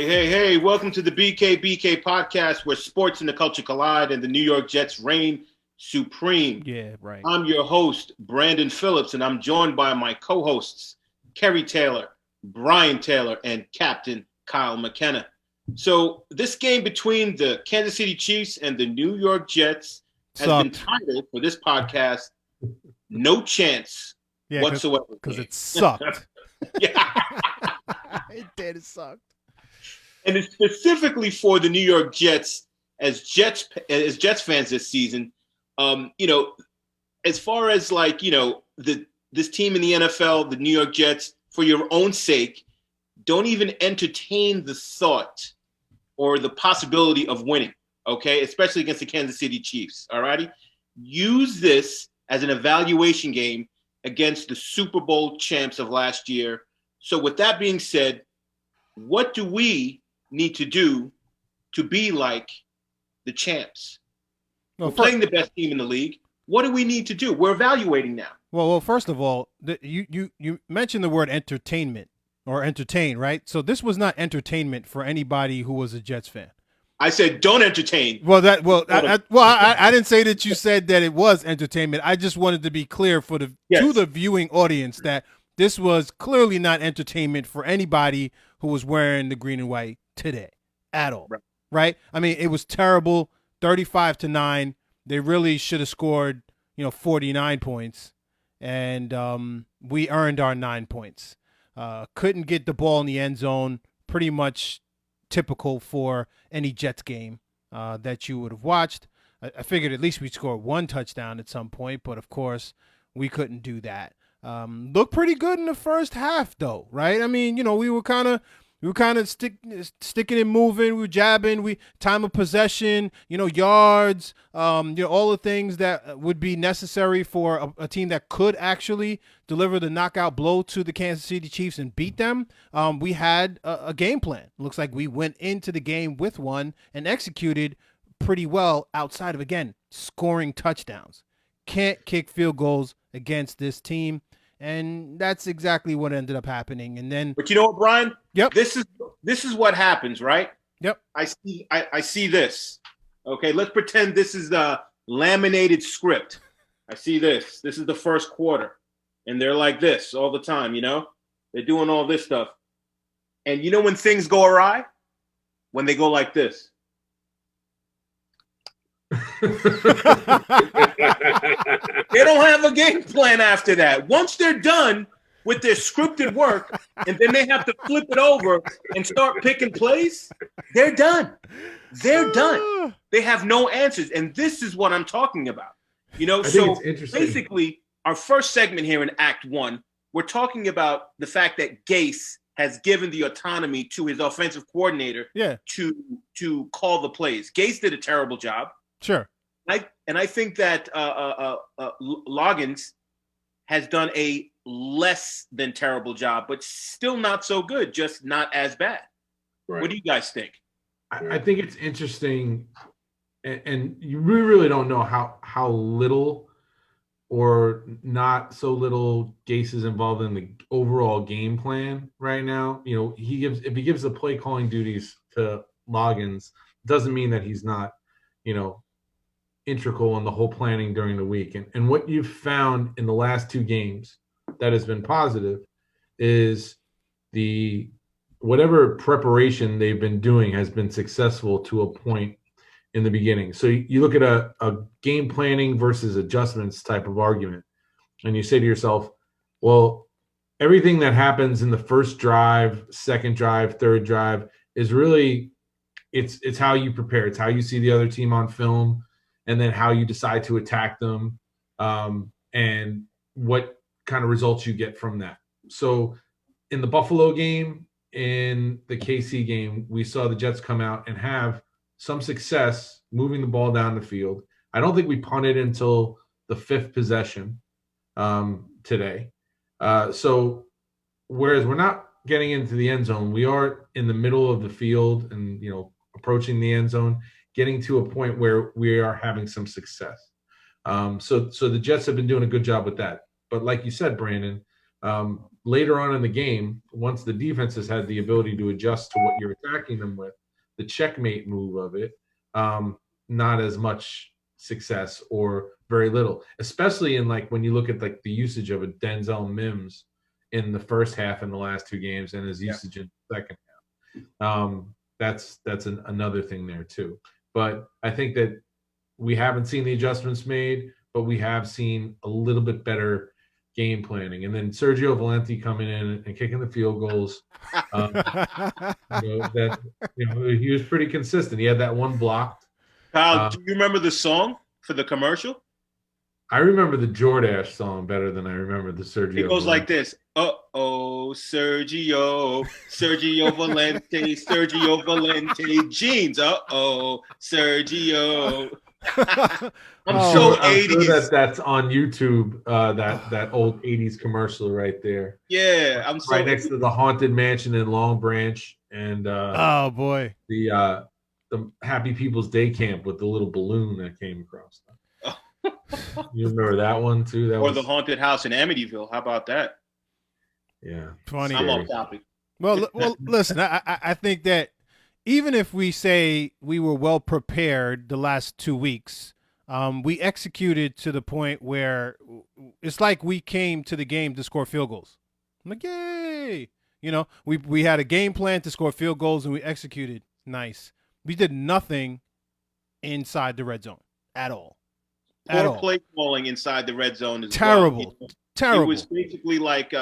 Hey, welcome to the BKBK podcast where sports and the culture collide and the New York Jets reign supreme. Yeah, right. I'm your host, Brandon Phillips, and I'm joined by my co-hosts, Kerry Taylor, Brian Taylor, and Captain Kyle McKenna. So this game between the Kansas City Chiefs and the New York Jets has been titled for this podcast, No Chance Whatsoever. Because it sucked. Yeah. It did. It sucked. And it's specifically for the New York Jets as Jets fans this season. As far as this team in the NFL, the New York Jets, for your own sake, don't even entertain the thought or the possibility of winning. Okay, especially against the Kansas City Chiefs. All righty, use this as an evaluation game against the Super Bowl champs of last year. So, with that being said, what do we need to do to be like the champs? We're playing the best team in the league. What do we need to do? We're evaluating now. Well, first of all, you mentioned the word entertainment or entertain, right? So this was not entertainment for anybody who was a Jets fan. I said don't entertain. I didn't say that you said that it was entertainment. I just wanted to be clear to the viewing audience that this was clearly not entertainment for anybody who was wearing the green and white today at all. Right? I mean, it was terrible. 35-9. They really should have scored, 49 points, and we earned our 9 points. Couldn't get the ball in the end zone. Pretty much typical for any Jets game that you would have watched. I figured at least we'd score one touchdown at some point, but of course we couldn't do that. Looked pretty good in the first half, though, right? I mean, we were kind of sticking and moving. We were jabbing. Time of possession, yards, all the things that would be necessary for a team that could actually deliver the knockout blow to the Kansas City Chiefs and beat them. We had a game plan. Looks like we went into the game with one and executed pretty well outside of, again, scoring touchdowns. Can't kick field goals against this team. And that's exactly what ended up happening. And then, but you know what, Brian? Yep. This is what happens, right? Yep. I see this. Okay, let's pretend this is the laminated script. I see this. This is the first quarter, and they're like this all the time. They're doing all this stuff, and when things go awry, when they go like this. They don't have a game plan after that. Once they're done with their scripted work and then they have to flip it over and start picking plays, they're done. They have no answers. And this is what I'm talking about. So basically our first segment here in Act 1, we're talking about the fact that Gase has given the autonomy to his offensive coordinator to call the plays. Gase did a terrible job. Sure. I think that Loggins has done a less than terrible job, but still not so good, just not as bad. Right. What do you guys think? I think it's interesting, and you really don't know how little or not so little Gase is involved in the overall game plan right now. If he gives the play calling duties to Loggins, doesn't mean that he's not, integral in the whole planning during the week. And what you've found in the last two games that has been positive is whatever preparation they've been doing has been successful to a point in the beginning. So you look at a game planning versus adjustments type of argument, and you say to yourself, well, everything that happens in the first drive, second drive, third drive is really it's how you prepare. It's how you see the other team on film, and then how you decide to attack them, and what kind of results you get from that. So in the Buffalo game, in the KC game, we saw the Jets come out and have some success moving the ball down the field. I don't think we punted until the fifth possession today. So whereas we're not getting into the end zone, we are in the middle of the field and, approaching the end zone, getting to a point where we are having some success. So the Jets have been doing a good job with that. But like you said, Brandon, Later on in the game, once the defense has had the ability to adjust to what you're attacking them with, the checkmate move of it, not as much success or very little, especially in like when you look at like the usage of a Denzel Mims in the first half in the last 2 games and his usage in the second half. That's another thing there too. But I think that we haven't seen the adjustments made, but we have seen a little bit better game planning. And then Sergio Valenti coming in and kicking the field goals. He was pretty consistent. He had that one blocked. Kyle, do you remember the song for the commercial? I remember the Jordache song better than I remember the Sergio. It goes like this. Uh-oh, Sergio Valente, Sergio Valente jeans. Uh-oh, Sergio. I'm so 80s. Sure that's on YouTube, that old 80s commercial right there. Yeah, I'm right next to the Haunted Mansion in Long Branch and oh boy, the Happy People's Day Camp with the little balloon that came across. You remember that one too? Or the haunted house in Amityville. How about that? Yeah, funny. I'm off topic. Well, listen, I think that even if we say we were well prepared the last 2 weeks, we executed to the point where it's like we came to the game to score field goals. I'm like, yay! We had a game plan to score field goals and we executed. Nice. We did nothing inside the red zone at all. Poor play calling inside the red zone is terrible. Terrible. It was basically like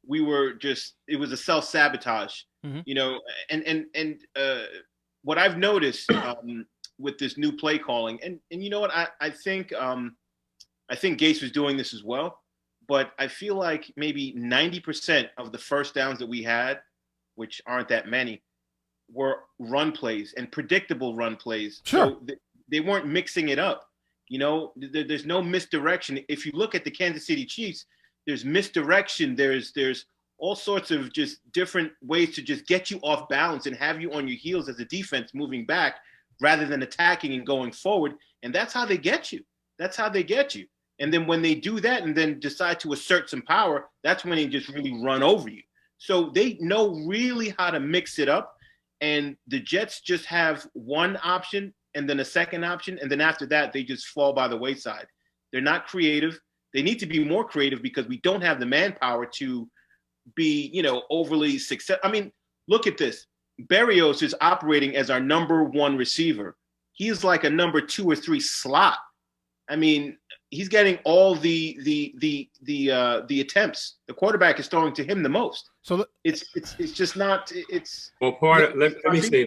we were just, it was a self-sabotage. And what I've noticed with this new play calling, and you know what, I think Gase was doing this as well, but I feel like maybe 90% of the first downs that we had, which aren't that many, were run plays and predictable run plays. Sure. So they weren't mixing it up. There's no misdirection. If you look at the Kansas City Chiefs, there's misdirection. There's all sorts of just different ways to just get you off balance and have you on your heels as a defense moving back rather than attacking and going forward. And that's how they get you. And then when they do that and then decide to assert some power, that's when they just really run over you. So they know really how to mix it up. And the Jets just have one option and then a second option. And then after that, they just fall by the wayside. They're not creative. They need to be more creative because we don't have the manpower to be, overly successful. I mean, look at this. Berrios is operating as our number 1 receiver. He's like a number 2 or 3 slot. I mean, he's getting all the attempts. The quarterback is throwing to him the most. So it's just not. It's well. Let me say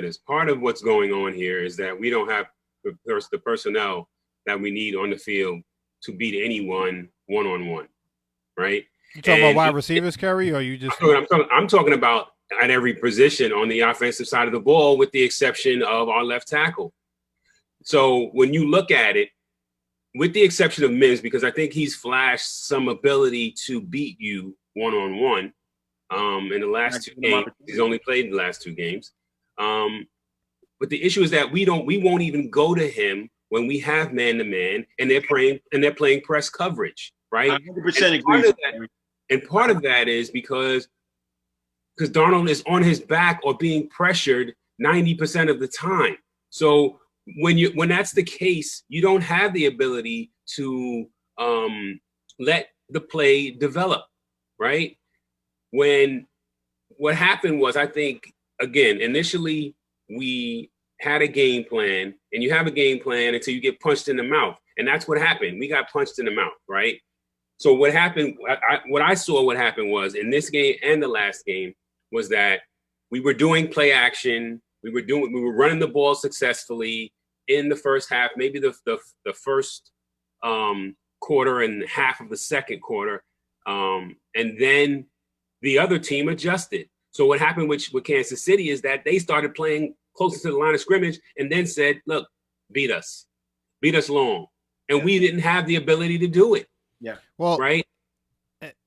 this. Part of what's going on here is that we don't have the personnel that we need on the field to beat anyone one-on-one, right? You talking about wide receivers, Kerry, or you just? I'm talking about at every position on the offensive side of the ball, with the exception of our left tackle. So when you look at it, with the exception of Mims, because I think he's flashed some ability to beat you one-on-one in the last 2 games. He's only played the last 2 games. But the issue is that we won't even go to him when we have man-to-man and they're playing press coverage, right? 100% agree. And part of that is because Darnold is on his back or being pressured 90% of the time. So when that's the case, you don't have the ability to let the play develop, right? When what happened was, I think, again, initially we had a game plan, and you have a game plan until you get punched in the mouth. And that's what happened. We got punched in the mouth, right? So what happened, what happened was in this game and the last game was that we were doing play action. We were running the ball successfully in the first half, maybe the first quarter and half of the second quarter. And then the other team adjusted. So what happened with Kansas City is that they started playing closer to the line of scrimmage and then said, look, beat us long. And we didn't have the ability to do it. Yeah. Well, right.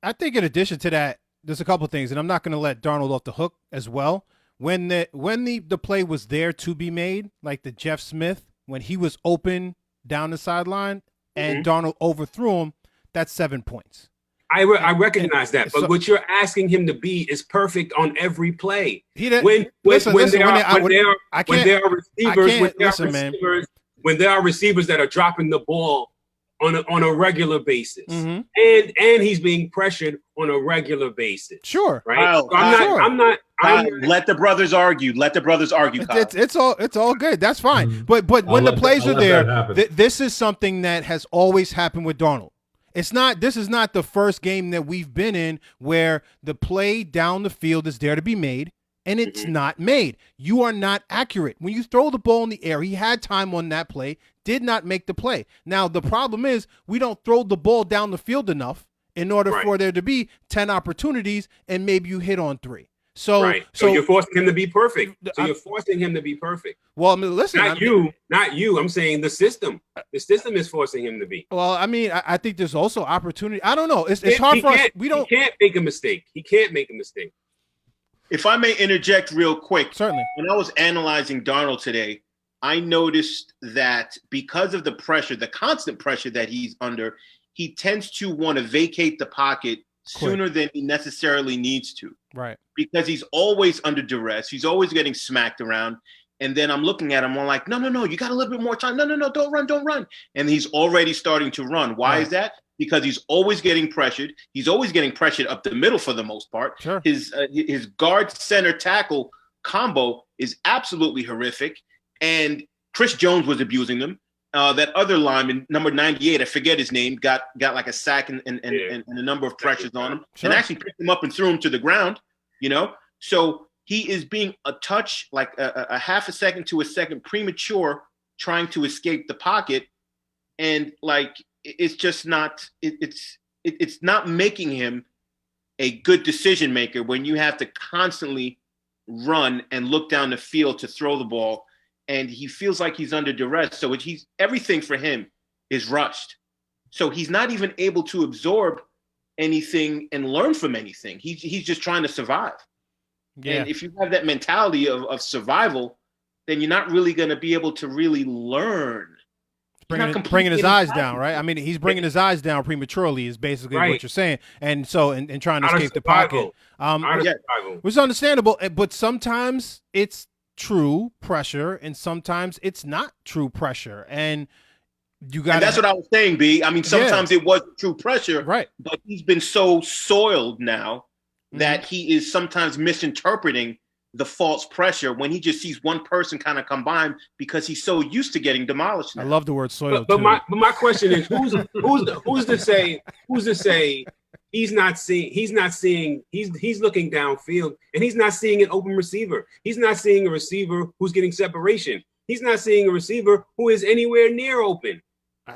I think in addition to that, there's a couple of things, and I'm not going to let Darnold off the hook as well. When the play was there to be made, like the Jeff Smith, when he was open down the sideline and Darnold overthrew him, that's 7 points. I recognize that, but what you're asking him to be is perfect on every play. When there are receivers that are dropping the ball on a regular basis, and he's being pressured on a regular basis. Sure, right? So I'm not. Let the brothers argue. Let the brothers argue. It's all good. That's fine. But when the plays are there, this is something that has always happened with Darnold. This is not the first game that we've been in where the play down the field is there to be made and it's not made. You are not accurate. When you throw the ball in the air, he had time on that play, did not make the play. Now, the problem is we don't throw the ball down the field enough in order for there to be 10 opportunities and maybe you hit on 3. So you're forcing him to be perfect. You're forcing him to be perfect. Well, I mean, listen, not you. I'm saying the system. The system is forcing him to be. Well, I mean, I think there's also opportunity. I don't know. It's hard for us. He can't make a mistake. He can't make a mistake. If I may interject real quick. Certainly. When I was analyzing Darnold today, I noticed that because of the pressure, the constant pressure that he's under, he tends to want to vacate the pocket sooner than he necessarily needs to. Right. Because he's always under duress. He's always getting smacked around. And then I'm looking at him, I'm like, no, you got a little bit more time. No, don't run. And he's already starting to run. Why is that? Because he's always getting pressured. He's always getting pressured up the middle for the most part. Sure. His guard center tackle combo is absolutely horrific. And Chris Jones was abusing them. That other lineman, number 98, I forget his name, got like a sack and a number of pressures on him, and actually picked him up and threw him to the ground. So he is being a touch, like a half a second to a second premature, trying to escape the pocket, and like it's just not. It's not making him a good decision maker when you have to constantly run and look down the field to throw the ball. And he feels like he's under duress. So everything for him is rushed. So he's not even able to absorb anything and learn from anything. He's just trying to survive. Yeah. And if you have that mentality of survival, then you're not really going to be able to really learn. Bringing his eyes down, right? I mean, he's bringing his eyes down prematurely is basically what you're saying. And so, and trying to escape the pocket. Which is understandable. But sometimes it's true pressure and sometimes it's not true pressure, and that's what I was saying, B. I mean, sometimes it was true pressure, right? But he's been so soiled now that he is sometimes misinterpreting the false pressure when he just sees one person kind of come by him because he's so used to getting demolished now. I love the word soiled. But my question is, who's to say he's looking downfield and he's not seeing an open receiver. He's not seeing a receiver who's getting separation. He's not seeing a receiver who is anywhere near open.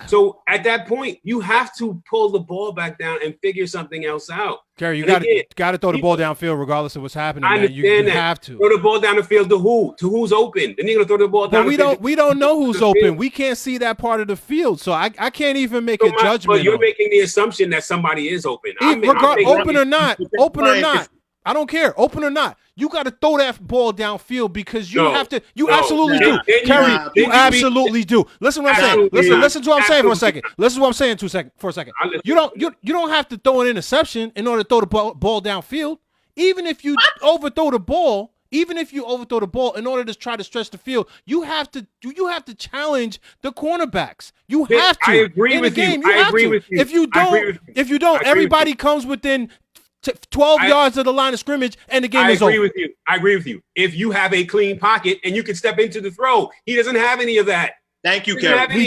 So at that point, you have to pull the ball back down and figure something else out. Gary, you got to throw the ball downfield regardless of what's happening. I understand that. You have to throw the ball down the field to who? To who's open? Then you're gonna throw the ball down. But we don't know who's open. We can't see that part of the field, so I can't even make a judgment. But you're making the assumption that somebody is open. Open or not, I don't care. Open or not, you got to throw that ball downfield because you have to. You absolutely do, Kerry. You absolutely do. Listen to what I'm saying. Listen to what I'm saying for a second. Listen to what I'm saying for a second. You don't have to throw an interception in order to throw the ball downfield. Even if you overthrow the ball. Even if you overthrow the ball in order to try to stretch the field, you have to challenge the cornerbacks. You have to. I agree with you. I agree with you. If you don't, everybody comes within 12 yards of the line of scrimmage, and the game is over. I agree with you. If you have a clean pocket and you can step into the throw, he doesn't have any of that. Thank you, Kevin.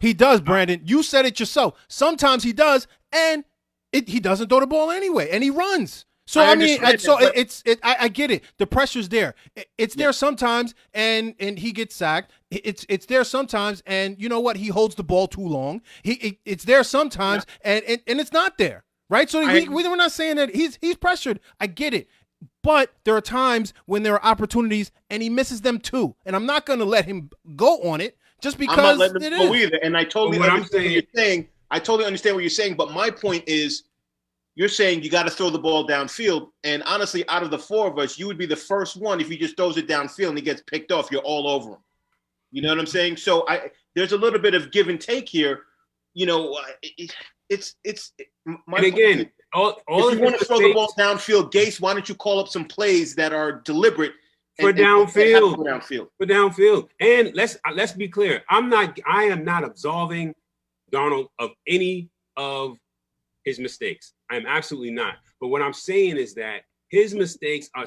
He does, Brandon. You said it yourself. Sometimes he does, and he doesn't throw the ball anyway, and he runs. So I get it. The pressure's there. It's there sometimes, and he gets sacked. It's there sometimes, and you know what? He holds the ball too long. It's there sometimes, and it's not there. Right, so we're not saying that he's pressured. I get it, but there are times when there are opportunities and he misses them too. And I'm not going to let him go on it just because I'm not letting him go either. And I totally understand what you're saying. I totally understand what you're saying. But my point is, you're saying you got to throw the ball downfield. And honestly, out of the four of us, you would be the first one if he just throws it downfield and he gets picked off. You're all over him. You know what I'm saying? So there's a little bit of give and take here. You know, My And again, point all if you want to throw the ball downfield, Gase, why don't you call up some plays that are deliberate for and downfield? go downfield. For downfield. And let's be clear. I am not absolving Darnold of any of his mistakes. I am absolutely not. But what I'm saying is that his mistakes are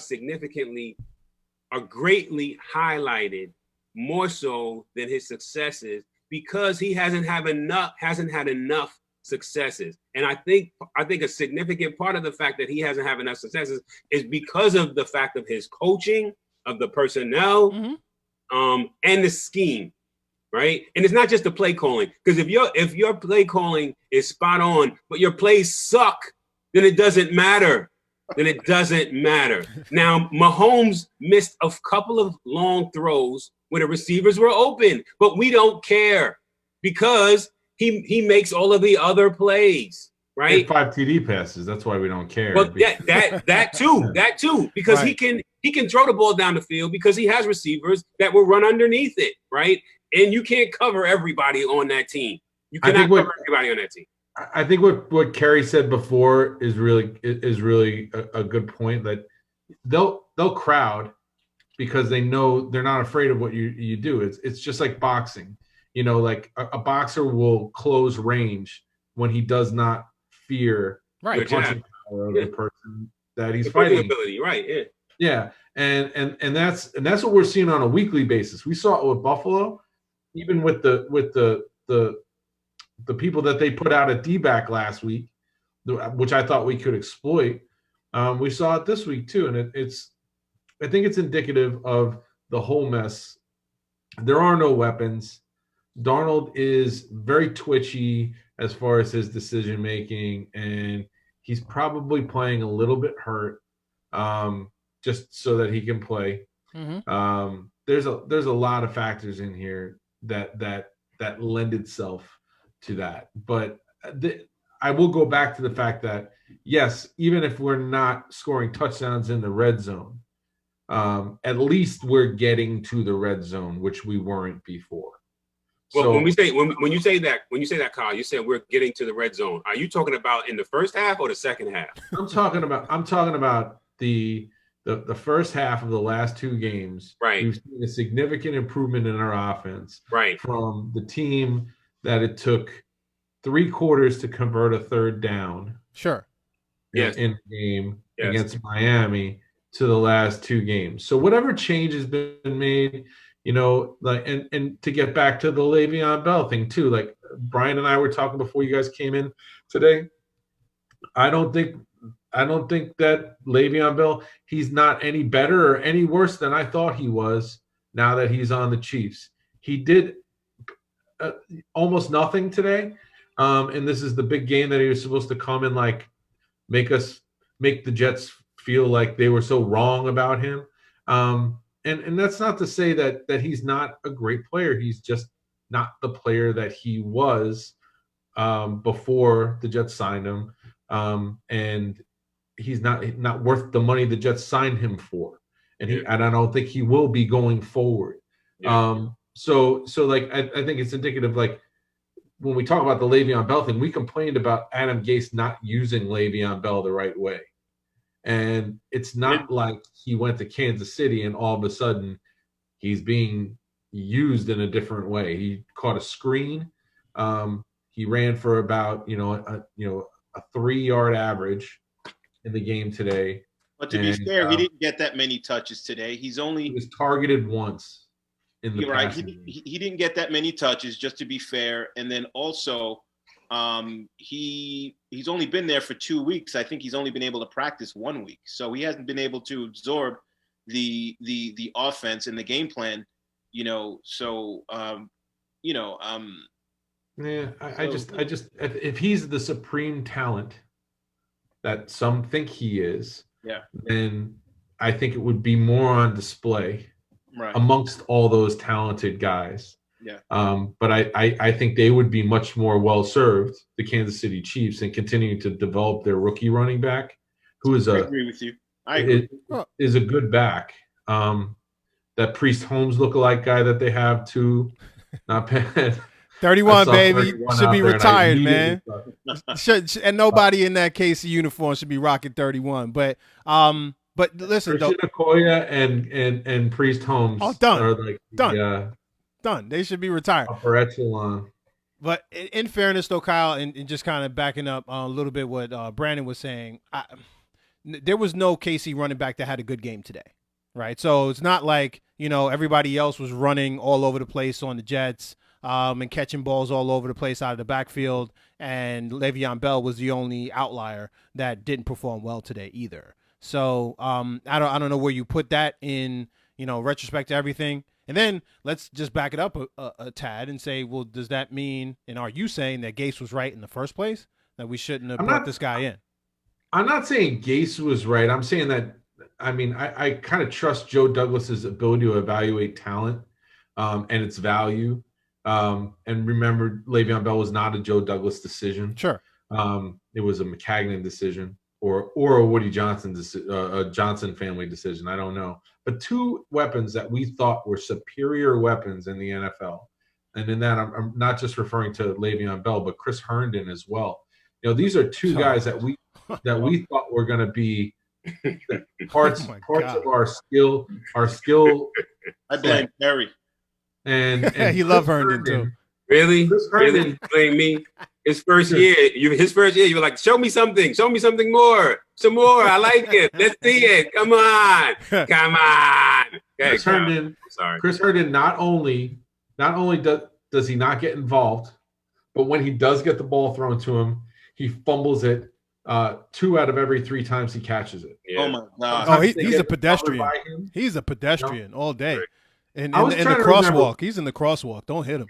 greatly highlighted more so than his successes because he hasn't had enough successes. And I think a significant part of the fact that he hasn't had enough successes is because of the fact of his coaching, of the personnel, and the scheme, right? And it's not just the play calling, because if your play calling is spot on, but your plays suck, then it doesn't matter. Now, Mahomes missed a couple of long throws when the receivers were open, but we don't care because he makes all of the other plays, right? 5 TD passes. That's why we don't care. But that too, because right. he can throw the ball down the field because he has receivers that will run underneath it, right? And you can't cover everybody on that team. You cannot cover everybody on that team. I think what Kerry said before is really a good point, that they'll crowd because they know they're not afraid of what you do. It's just like boxing. You know, like a boxer will close range when he does not fear the punching power of the person that he's fighting. Ability, right? Yeah, and that's what we're seeing on a weekly basis. We saw it with Buffalo, even with the people that they put out at D-back last week, which I thought we could exploit. We saw it this week too, and I think it's indicative of the whole mess. There are no weapons. Darnold is very twitchy as far as his decision making, and he's probably playing a little bit hurt, just so that he can play. Mm-hmm. There's a lot of factors in here that lend itself to that. But I will go back to the fact that, yes, even if we're not scoring touchdowns in the red zone, at least we're getting to the red zone, which we weren't before. Well, so, when you say that, Kyle, you said we're getting to the red zone. Are you talking about in the first half or the second half? I'm talking about the first half of the last two games. Right. We've seen a significant improvement in our offense. Right. From the team that it took 3 quarters to convert a third down. Sure. In the game against Miami to the last 2 games. So whatever change has been made, you know, like and to get back to the Le'Veon Bell thing too, like Brian and I were talking before you guys came in today. I don't think that Le'Veon Bell, he's not any better or any worse than I thought he was now that he's on the Chiefs. He did almost nothing today. And this is the big game that he was supposed to come and like make the Jets feel like they were so wrong about him. And that's not to say that he's not a great player. He's just not the player that he was before the Jets signed him. And he's not worth the money the Jets signed him for. And I don't think he will be going forward. Yeah. So like I think it's indicative, like when we talk about the Le'Veon Bell thing, we complained about Adam Gase not using Le'Veon Bell the right way. And it's not like he went to Kansas City and all of a sudden he's being used in a different way. He caught a screen. He ran for about, a 3-yard average in the game today. But to be fair, he didn't get that many touches today. He was targeted once. You're right. He didn't get that many touches, just to be fair. And then also, he's only been there for 2 weeks. I think he's only been able to practice 1 week, so he hasn't been able to absorb the offense and the game plan. If he's the supreme talent that some think he is, then I think it would be more on display. Right. Amongst all those talented guys. Yeah. But I think they would be much more well served, the Kansas City Chiefs, in continuing to develop their rookie running back, who is I agree with you. Is a good back. That Priest Holmes lookalike guy that they have too, not bad. 31, baby, 31 should out be there, and I retired, immediately man. thought, And nobody in that KC uniform should be rocking 31. But listen, though, Christian Okoye and Priest Holmes done, are like done. They should be retired. upper echelon. But in fairness, though, Kyle, and just kind of backing up a little bit what Brandon was saying, there was no KC running back that had a good game today, right? So it's not like, everybody else was running all over the place on the Jets and catching balls all over the place out of the backfield, and Le'Veon Bell was the only outlier that didn't perform well today either. So I don't know where you put that in, retrospect to everything. And then let's just back it up a tad and say, well, does that mean, and are you saying that Gase was right in the first place, that we shouldn't have brought this guy in? I'm not saying Gase was right. I'm saying that, I kind of trust Joe Douglas's ability to evaluate talent and its value. And remember, Le'Veon Bell was not a Joe Douglas decision. Sure. It was a McCagnon decision or a Woody Johnson a Johnson family decision. I don't know. But two weapons that we thought were superior weapons in the NFL. And in that, I'm not just referring to Le'Veon Bell, but Chris Herndon as well. These are two guys that we thought were going to be parts of our skill. I blame Terry. And he loved Herndon too. Really? Really? Blame me? His first year, you were like, show me something more. Some more. I like it. Let's see it. Come on. Okay, Chris Herndon not only does he not get involved, but when he does get the ball thrown to him, he fumbles it 2 out of every 3 times he catches it. Yeah. Oh my God. Oh, he's a pedestrian. He's a pedestrian all day. And in the crosswalk, he's in the crosswalk. Don't hit him.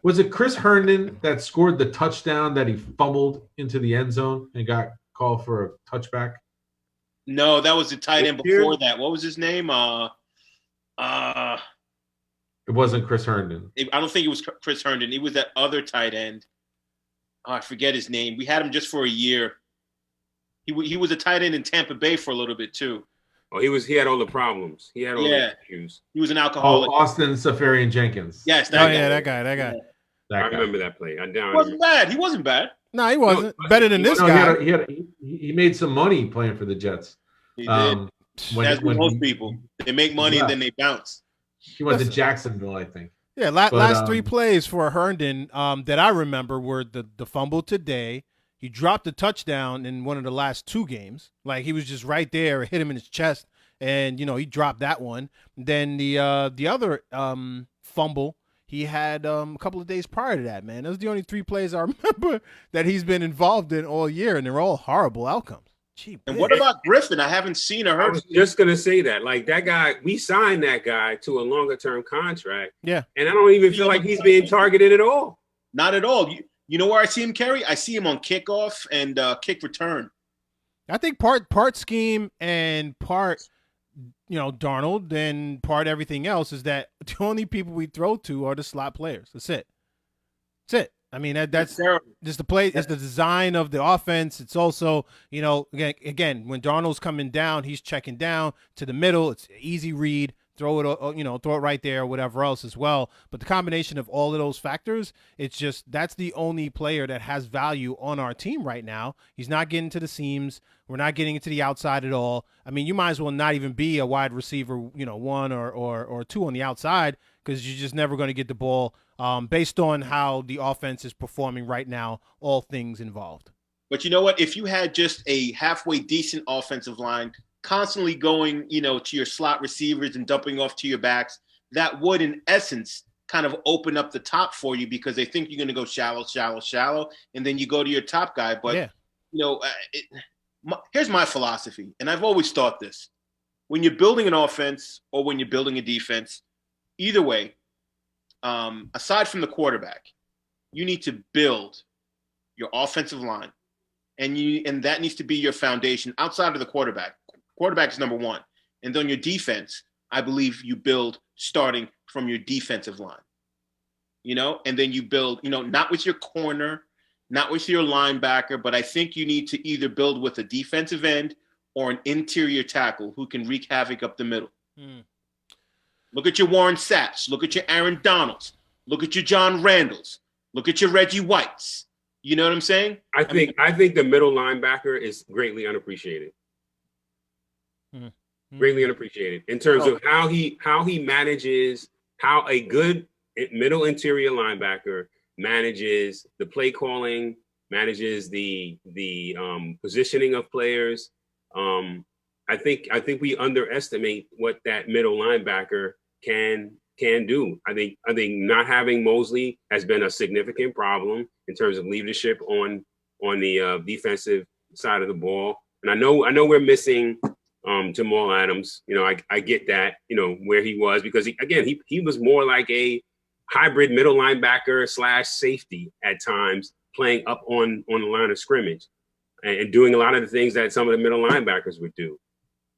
Was it Chris Herndon that scored the touchdown that he fumbled into the end zone and got called for a touchback? No, that was the tight end before that. What was his name? It wasn't Chris Herndon. I don't think it was Chris Herndon. It was that other tight end. Oh, I forget his name. We had him just for a year. He was a tight end in Tampa Bay for a little bit too. Oh, he had all the problems. He had all the issues. He was an alcoholic. Oh, Austin Safarian-Jenkins. Yes, that guy. I remember that play. He wasn't bad. He wasn't bad. No, he wasn't. Better than this guy. He made some money playing for the Jets. He did. That's most people. They make money and then they bounce. He went to Jacksonville, I think. Yeah, last 3 plays for Herndon that I remember were the fumble today. He dropped a touchdown in one of the last 2 games. Like, he was just right there, hit him in his chest, and, he dropped that one. Then the other fumble he had a couple of days prior to that, man. Those are the only 3 plays I remember that he's been involved in all year, and they're all horrible outcomes. And what about Griffin? I haven't seen or heard. I was just going to say that. Like, that guy, we signed that guy to a longer-term contract. Yeah. And I don't even feel like he's being targeted at all. Not at all. You know where I see him, Kerry? I see him on kickoff and kick return. I think part scheme and part, Darnold and part everything else is that the only people we throw to are the slot players. That's it. I mean, that's just the play. It's the design of the offense. It's also, again, when Darnold's coming down, he's checking down to the middle. It's an easy read. Throw it right there or whatever else as well. But the combination of all of those factors, it's just that's the only player that has value on our team right now. He's not getting to the seams. We're not getting into the outside at all. I mean, you might as well not even be a wide receiver, 1 or 2 on the outside because you're just never going to get the ball based on how the offense is performing right now, all things involved. But you know what? If you had just a halfway decent offensive line constantly going, to your slot receivers and dumping off to your backs, that would, in essence, kind of open up the top for you because they think you're going to go shallow, and then you go to your top guy. But, here's my philosophy, and I've always thought this. When you're building an offense or when you're building a defense, either way, aside from the quarterback, you need to build your offensive line, and that needs to be your foundation outside of the quarterback. Quarterback is number 1. And then your defense, I believe you build starting from your defensive line, and then you build, not with your corner, not with your linebacker, but I think you need to either build with a defensive end or an interior tackle who can wreak havoc up the middle. Look at your Warren Saps. Look at your Aaron Donalds. Look at your John Randalls. Look at your Reggie Whites. You know what I'm saying? I think the middle linebacker is greatly unappreciated. Greatly unappreciated in terms of how he manages, how a good middle interior linebacker manages the play calling, manages the positioning of players. I think we underestimate what that middle linebacker can do. I think not having Mosley has been a significant problem in terms of leadership on the defensive side of the ball. And I know we're missing Jamal Adams. You know, I get that, you know, where he was, because he was more like a hybrid middle linebacker / safety at times, playing up on the line of scrimmage and doing a lot of the things that some of the middle linebackers would do.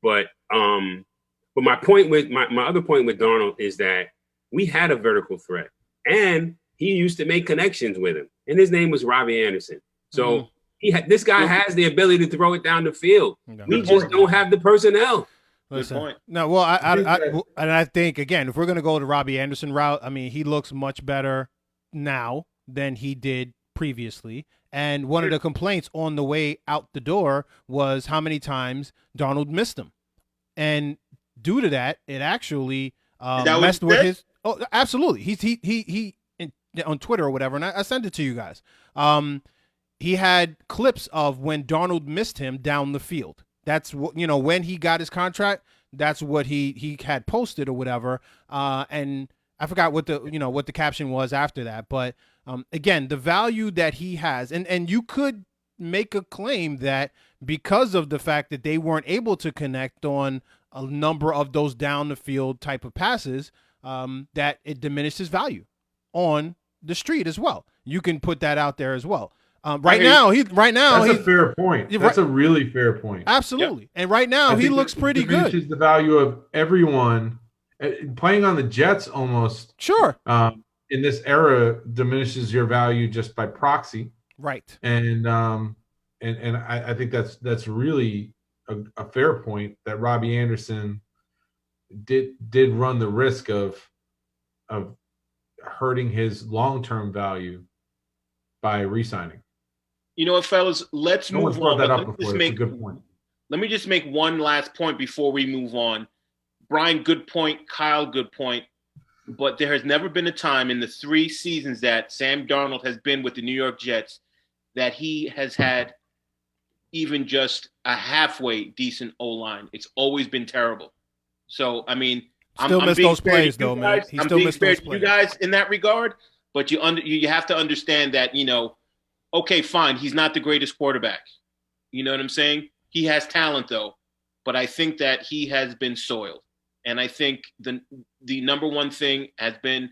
But my point with my other point with Darnold is that we had a vertical threat, and he used to make connections with him, and his name was Robbie Anderson. So this guy has the ability to throw it down the field. We just don't have the personnel. Listen, good point. No, well, I think, again, if we're going to go the Robbie Anderson route, I mean, he looks much better now than he did previously. And one of the complaints on the way out the door was how many times Darnold missed him. And due to that, it actually messed with his. Oh, absolutely. He on Twitter or whatever, and I sent it to you guys. He had clips of when Darnold missed him down the field. That's what, you know, when he got his contract, that's what he had posted or whatever. And I forgot what the caption was after that. But again, the value that he has, and you could make a claim that because of the fact that they weren't able to connect on a number of those down the field type of passes, that it diminished his value on the street as well. You can put that out there as well. Right now, he's a fair point. That's a really fair point. Absolutely. Yep. And right now, he looks pretty good. Diminishes the value of everyone playing on the Jets almost. Sure. In this era, diminishes your value just by proxy. Right. And I think that's really a fair point, that Robbie Anderson did run the risk of hurting his long-term value by re-signing. You know what, fellas? Let's move on. Let me just make one last point before we move on. Brian, good point. Kyle, good point. But there has never been a time in the 3 seasons that Sam Darnold has been with the New York Jets that he has had even just a halfway decent O-line. It's always been terrible. So, I mean, I'm missed those plays, though, man. I'm being fair to you guys in that regard. But you have to understand that, you know, okay, fine, he's not the greatest quarterback. You know what I'm saying? He has talent, though. But I think that he has been soiled. And I think the number one thing has been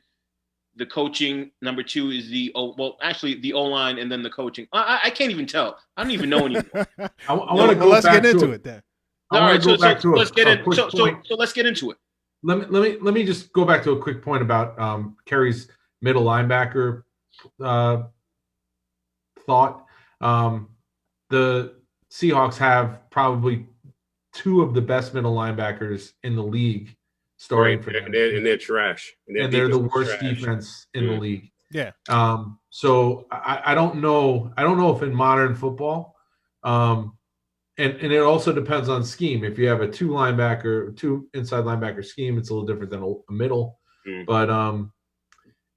the coaching. Number 2 is the O-line, and then the coaching. I can't even tell. I don't even know anymore. I want to go let's back get into it then. All right, so let's get into it. Let me just go back to a quick point about Kerry's middle linebacker thought. The Seahawks have probably 2 of the best middle linebackers in the league starting for them. And they're trash. And they're the worst defense in the league. Yeah. So I don't know if in modern football, and it also depends on scheme. If you have a 2 inside linebacker scheme, it's a little different than a middle. But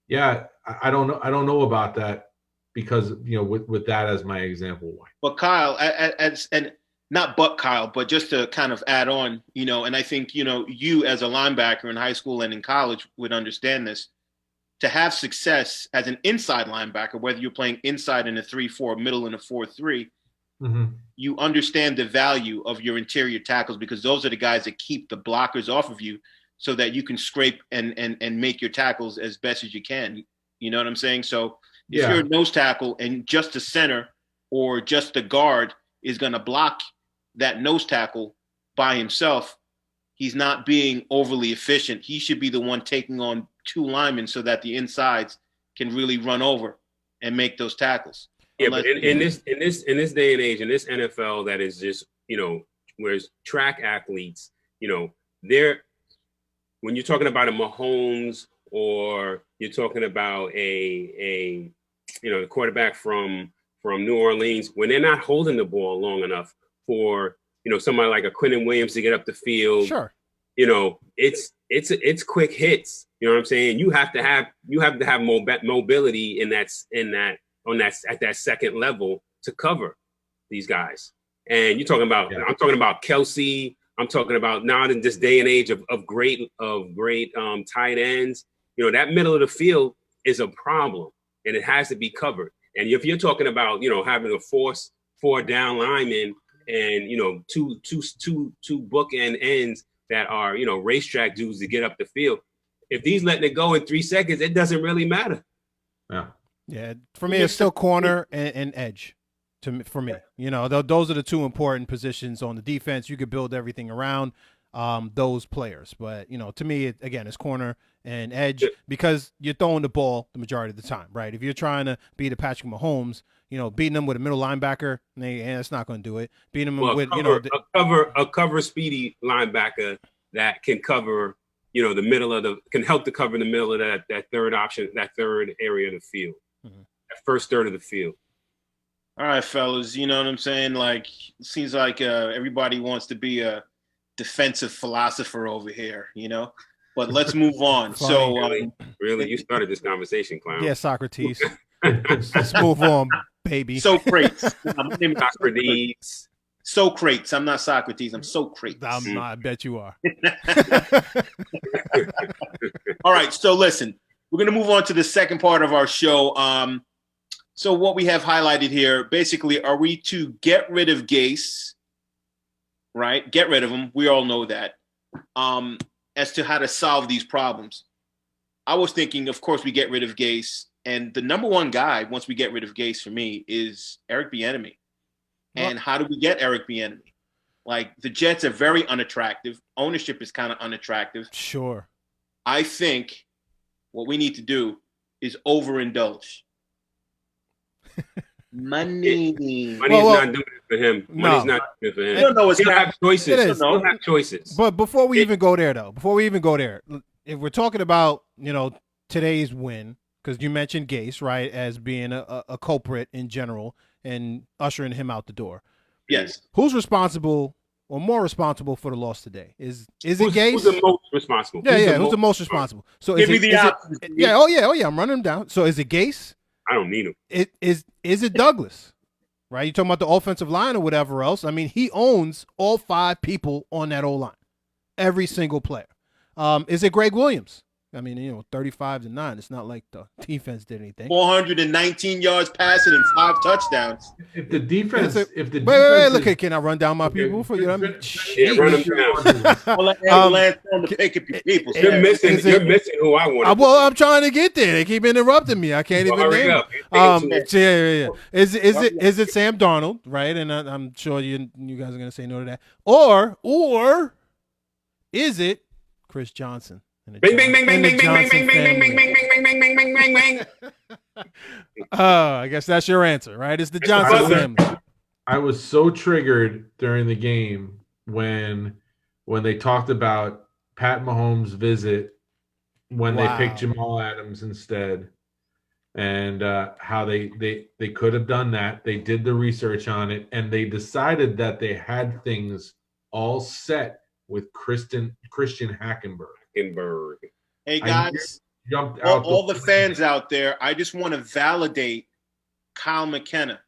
yeah, I don't know about that, because, you know, with that as my example. But Kyle, but just to kind of add on, you know, and I think, you know, you as a linebacker in high school and in college would understand this. To have success as an inside linebacker, whether you're playing inside in a 3-4, middle in a 4-3, you understand the value of your interior tackles, because those are the guys that keep the blockers off of you, so that you can scrape and make your tackles as best as you can. You know what I'm saying? So if you're a nose tackle and just the center or just the guard is going to block that nose tackle by himself, he's not being overly efficient. He should be the one taking on 2 linemen so that the insides can really run over and make those tackles. Yeah, but in this day and age, in this NFL that is just, you know, whereas track athletes, you know, when you're talking about a Mahomes or you're talking about a quarterback from New Orleans, when they're not holding the ball long enough for somebody like a Quentin Williams to get up the field, sure, it's quick hits. You know what I'm saying? You have to have mobility at that second level to cover these guys. And you're talking about, I'm talking about Kelsey. I'm talking about now in this day and age of great tight ends. That middle of the field is a problem, and it has to be covered. And if you're talking about having to force 4 down linemen and two bookend ends that are racetrack dudes to get up the field, if these letting it go in 3 seconds, it doesn't really matter. Yeah. For me, it's still corner and edge. For me, those are the 2 important positions on the defense. You could build everything around those players, but to me, it's corner and edge because you're throwing the ball the majority of the time, right? If you're trying to beat a Patrick Mahomes, beating them with a middle linebacker, that's not going to do it. Beating them with a cover speedy linebacker that can cover can help to cover the middle of that third option, that third area of the field, that first third of the field. All right, fellas, you know what I'm saying? Like, it seems like everybody wants to be a defensive philosopher over here, But let's move on. So, really, you started this conversation, clown. Yeah, Socrates. Let's move on, baby. Socrates. Socrates. Socrates. I'm not Socrates. I'm Socrates. I'm not. I bet you are. All right. So, listen, we're going to move on to the second part of our show. So what we have highlighted here, basically, are we to get rid of Gase, right? Get rid of him. We all know that. As to how to solve these problems. I was thinking, of course, we get rid of Gase. And the number one guy, once we get rid of Gase for me, is Eric Bieniemy. And how do we get Eric Bieniemy? Like, the Jets are very unattractive. Ownership is kind of unattractive. Sure. I think what we need to do is overindulge. Money's not doing it for him. Money's not doing it for him. I don't know. He'll have choices. He'll have choices. But before we even go there, if we're talking about today's win, because you mentioned Gase, right, as being a culprit in general and ushering him out the door. Yes. Who's responsible or more responsible for the loss today? Is it Gase? Who's the most responsible? Yeah, who's the most responsible? So give me the options. Oh yeah. I'm running them down. So is it Gase? I don't need him. Is it Douglas? Right? You talking about the offensive line or whatever else? I mean, he owns all 5 people on that O-line, every single player. Is it Greg Williams? I mean, 35-9. It's not like the defense did anything. 419 yards passing and 5 touchdowns. If the defense, wait, look, can I run down my people for you? I mean, yeah, run them down. To pick up your people. You're missing who I want. Well, I'm trying to get there. They keep interrupting me. I can't even name it. Yeah. Is it Sam Darnold? Right, and I'm sure you guys are gonna say no to that. Or is it Chris Johnson? Bing, bing, bing, bing, bing, bing, bing, bing, bing, bing, bing, bing, bing, bing, bing, bing. I guess that's your answer, right? It's the Johnson family. I was so triggered during the game when they talked about Pat Mahomes' visit when they picked Jamal Adams instead, and how they could have done that. They did the research on it, and they decided that they had things all set with Christian Hackenberg. Hey guys, all the fans out there, I just want to validate Kyle McKenna,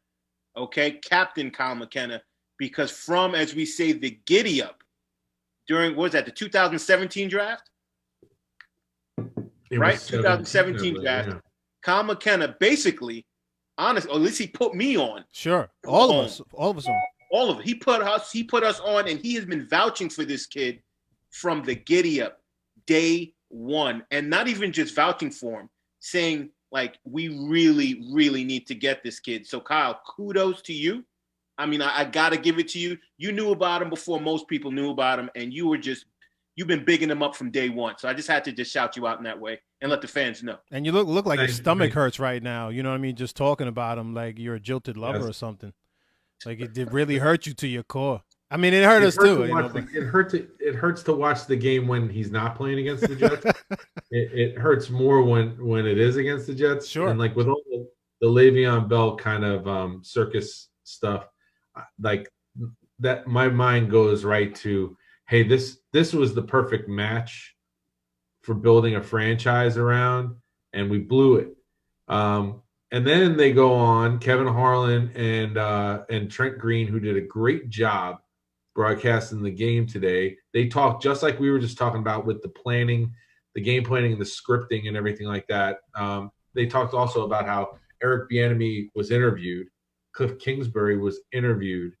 okay, Captain Kyle McKenna, because from, as we say, the giddy up during, what was that, the 2017 draft? Right, 2017 draft. Yeah. Kyle McKenna basically, honest, or at least he put me on. Sure, all of us on. All of it. He put us on, and he has been vouching for this kid from the giddy up. Day one, and not even just vouching for him, saying like, we really, really need to get this kid. So Kyle, kudos to you. I mean, I gotta give it to you. You knew about him before most people knew about him, and you've been bigging him up from day one. So I just had to just shout you out in that way and let the fans know. And you look like your stomach hurts right now. You know what I mean? Just talking about him like you're a jilted lover or something. Like it did really hurt you to your core. I mean, it hurt us too. It hurts to watch the game when he's not playing against the Jets. it hurts more when it is against the Jets. Sure. And like with all the Le'Veon Bell kind of circus stuff, like that, my mind goes right to, hey, this was the perfect match for building a franchise around, and we blew it. And then they go on, Kevin Harlan and Trent Green, who did a great job broadcasting the game today. They talked just like we were just talking about with the planning, the game planning, and the scripting and everything like that. They talked also about how Eric Bieniemy was interviewed, Cliff Kingsbury was interviewed,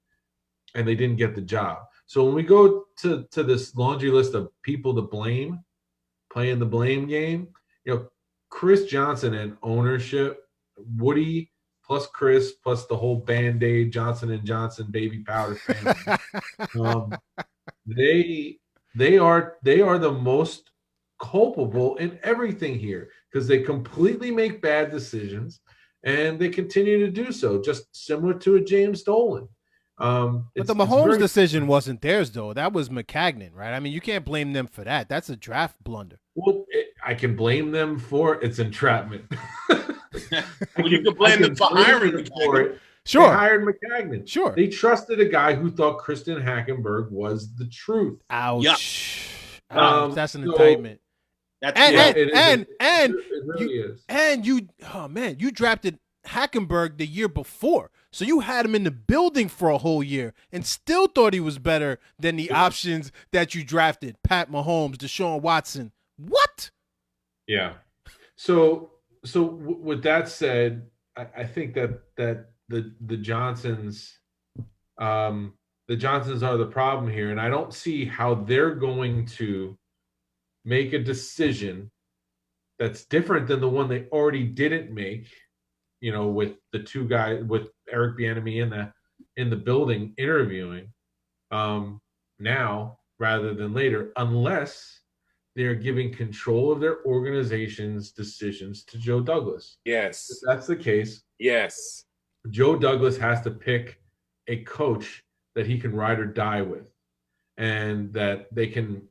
and they didn't get the job. So when we go to this laundry list of people to blame, playing the blame game, Chris Johnson and ownership, Woody plus Chris plus the whole Band-Aid Johnson & Johnson baby powder family, they are the most culpable in everything here, because they completely make bad decisions and they continue to do so, just similar to a James Dolan. But the Mahomes decision wasn't theirs, though. That was McCagnon, right? I mean, you can't blame them for that. That's a draft blunder. Well, I can blame them for its entrapment. You can blame them for hiring for it. Sure. They hired McCagnon. Sure. They trusted a guy who thought Christian Hackenberg was the truth. Ouch. Yep. That's an indictment. It really is. And you drafted Hackenberg the year before. So you had him in the building for a whole year and still thought he was better than the options that you drafted. Pat Mahomes, Deshaun Watson. What? Yeah. So with that said, I think that the Johnsons are the problem here, and I don't see how they're going to make a decision that's different than the one they already didn't make. With the two guys, with Eric Bieniemy in the building interviewing now rather than later, unless they're giving control of their organization's decisions to Joe Douglas. Yes. If that's the case, yes, Joe Douglas has to pick a coach that he can ride or die with, and that they can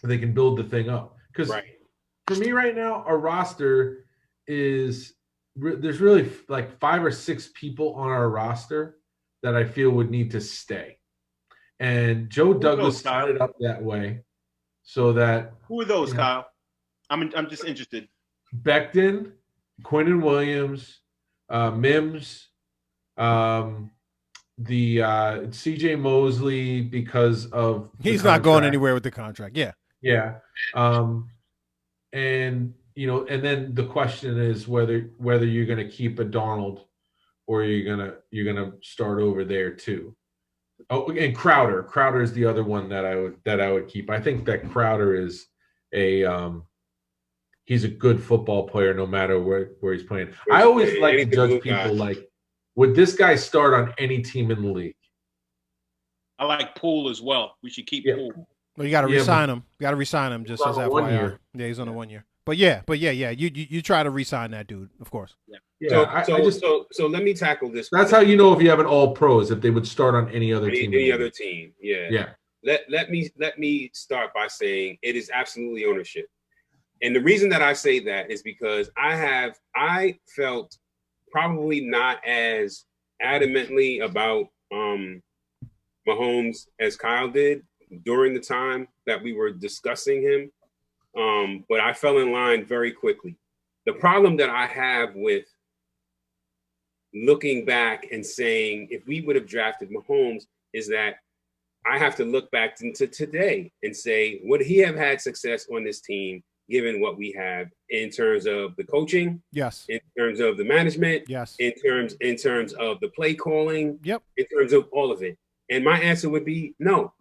build the thing up. Because for me right now, our roster there's really like 5 or 6 people on our roster that I feel would need to stay. And Joe Douglas set it up that way so that. Who are those, Kyle? I'm just interested. Becton, Quinnen Williams, Mims, the CJ Mosley, because of he's not going anywhere with the contract. Yeah. Yeah. And then the question is whether you're going to keep a Darnold or you're gonna start over there too. Oh, and Crowder is the other one that I would keep. I think that Crowder is he's a good football player no matter where he's playing. I always like to judge people like, would this guy start on any team in the league? I like Poole as well. We should keep Poole. Well, you got to resign him. You got to resign him just as FYI. Yeah, he's on a 1 year. But yeah. You try to resign that dude, of course. Yeah. So let me tackle this. That's how you know if you have an all pros, if they would start on any other team. Any other team. Yeah. Yeah. Let me start by saying it is absolutely ownership. And the reason that I say that is because I felt probably not as adamantly about Mahomes as Kyle did during the time that we were discussing him. But I fell in line very quickly. The problem that I have with looking back and saying if we would have drafted Mahomes is that I have to look back into today and say, would he have had success on this team given what we have in terms of the coaching? Yes. In terms of the management? Yes. In terms of the play calling? Yep. In terms of all of it. And my answer would be no,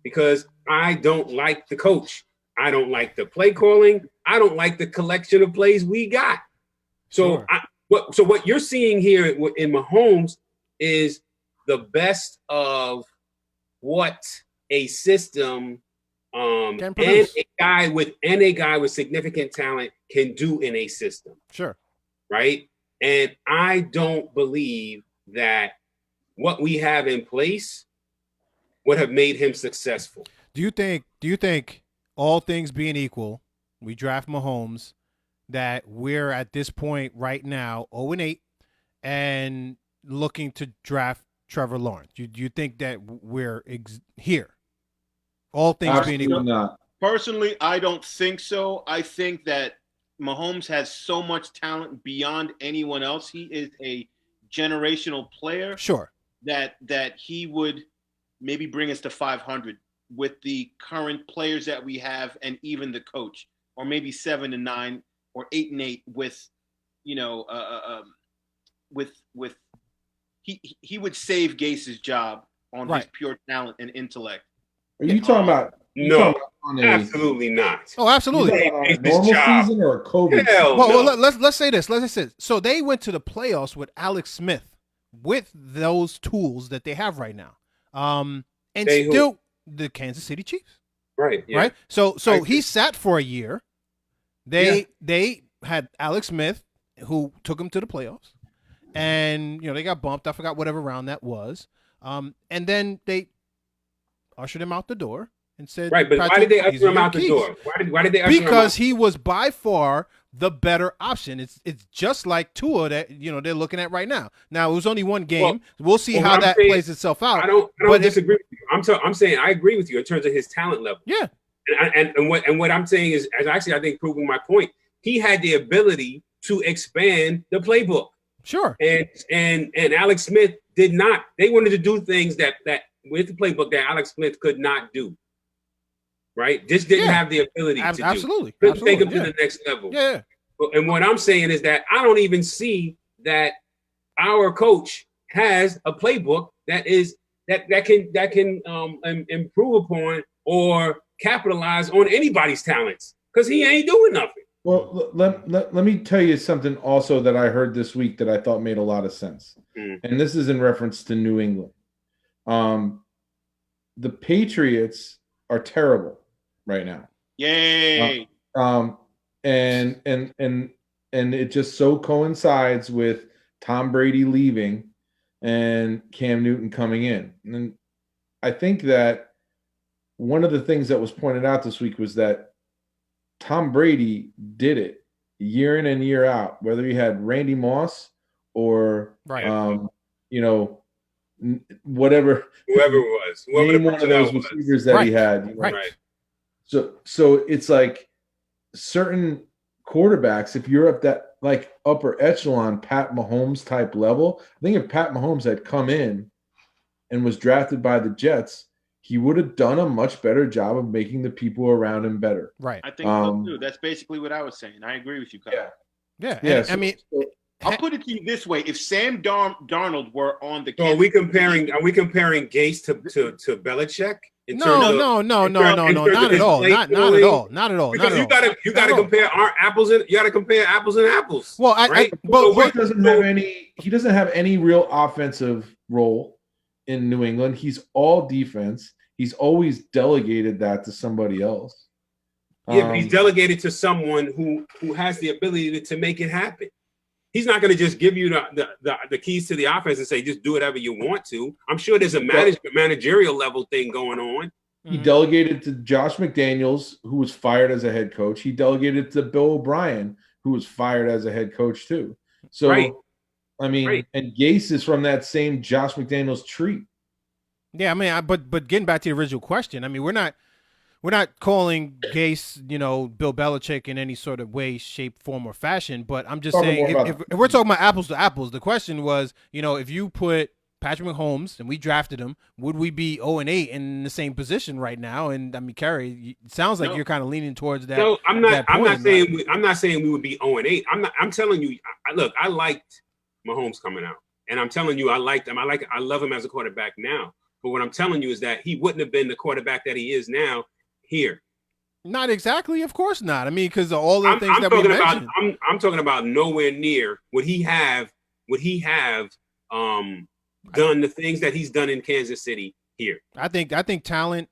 because I don't like the coach. I don't like the play calling. I don't like the collection of plays we got. So sure. What you're seeing here in Mahomes is the best of what a system and a guy with significant talent can do in a system. Sure. Right? And I don't believe that what we have in place would have made him successful. Do you think all things being equal, we draft Mahomes, that we're at this point right now 0-8 and looking to draft Trevor Lawrence? Do you think that we're here? All things being equal. Not. Personally, I don't think so. I think that Mahomes has so much talent beyond anyone else. He is a generational player. Sure. That he would maybe bring us to 500 with the current players that we have and even the coach, or maybe 7-9 or 8-8 with, with he would save Gase's job on his pure talent and intellect. Are you talking about? No, absolutely not. Oh, absolutely. A normal season or a COVID? Well, let's say this. Let's say this. So they went to the playoffs with Alex Smith with those tools that they have right now, the Kansas City Chiefs, right? Yeah. Right. So he sat for a year. They had Alex Smith, who took him to the playoffs, and they got bumped. I forgot whatever round that was. And then they ushered him out the door and said, right, but why did they usher him out the door? Why did they usher him out? Because he was by far the better option. It's just like Tua that they're looking at right now. Now it was only one game. We'll see how that plays itself out. I don't disagree with you. I'm saying I agree with you in terms of his talent level. Yeah. And what I'm saying is actually I think proving my point. He had the ability to expand the playbook. Sure. And Alex Smith did not. They wanted to do things that with the playbook that Alex Smith could not do. Right? Just didn't have the ability to do. Absolutely. Couldn't take him to the next level. Yeah. And what I'm saying is that I don't even see that our coach has a playbook that can improve upon or capitalize on anybody's talents, because he ain't doing nothing. Well, let me tell you something also that I heard this week that I thought made a lot of sense. And this is in reference to New England. The Patriots are terrible right now. Yay. And it just so coincides with Tom Brady leaving and Cam Newton coming in. And I think that one of the things that was pointed out this week was that Tom Brady did it year in and year out, whether he had Randy Moss or whoever it was, name one of those receivers that he had. Right. So it's like certain quarterbacks, if you're up that like upper echelon Pat Mahomes type level, I think if Pat Mahomes had come in and was drafted by the Jets, he would have done a much better job of making the people around him better. Right. I think so too. That's basically what I was saying. I agree with you, Kyle. Yeah. I'll put it to you this way: if Sam Darnold were on the, are we comparing Gase to Belichick? No, not at all. Not at all. Because you got to compare apples and apples. Well, he doesn't have any real offensive role in New England. He's all defense. He's always delegated that to somebody else. Yeah, but he's delegated to someone who has the ability to make it happen. He's not going to just give you the keys to the offense and say, just do whatever you want to. I'm sure there's a managerial level thing going on. He delegated to Josh McDaniels, who was fired as a head coach. He delegated to Bill O'Brien, who was fired as a head coach too. So, and Gase is from that same Josh McDaniels tree. Yeah, but getting back to the original question, we're not calling Gase, Bill Belichick in any sort of way, shape, form, or fashion. But I'm just saying, if we're talking about apples to apples, the question was, if you put Patrick Mahomes and we drafted him, would we be 0-8 in the same position right now? And Kerry, it sounds like you're kind of leaning towards that. No, I'm not saying we would be 0-8. I'm telling you, I liked Mahomes coming out, and I'm telling you, I liked him. I love him as a quarterback now. But what I'm telling you is that he wouldn't have been the quarterback that he is now here. Not exactly, of course not. Because all the things that we mentioned. I'm talking about nowhere near would he have done the things that he's done in Kansas City here. I think talent.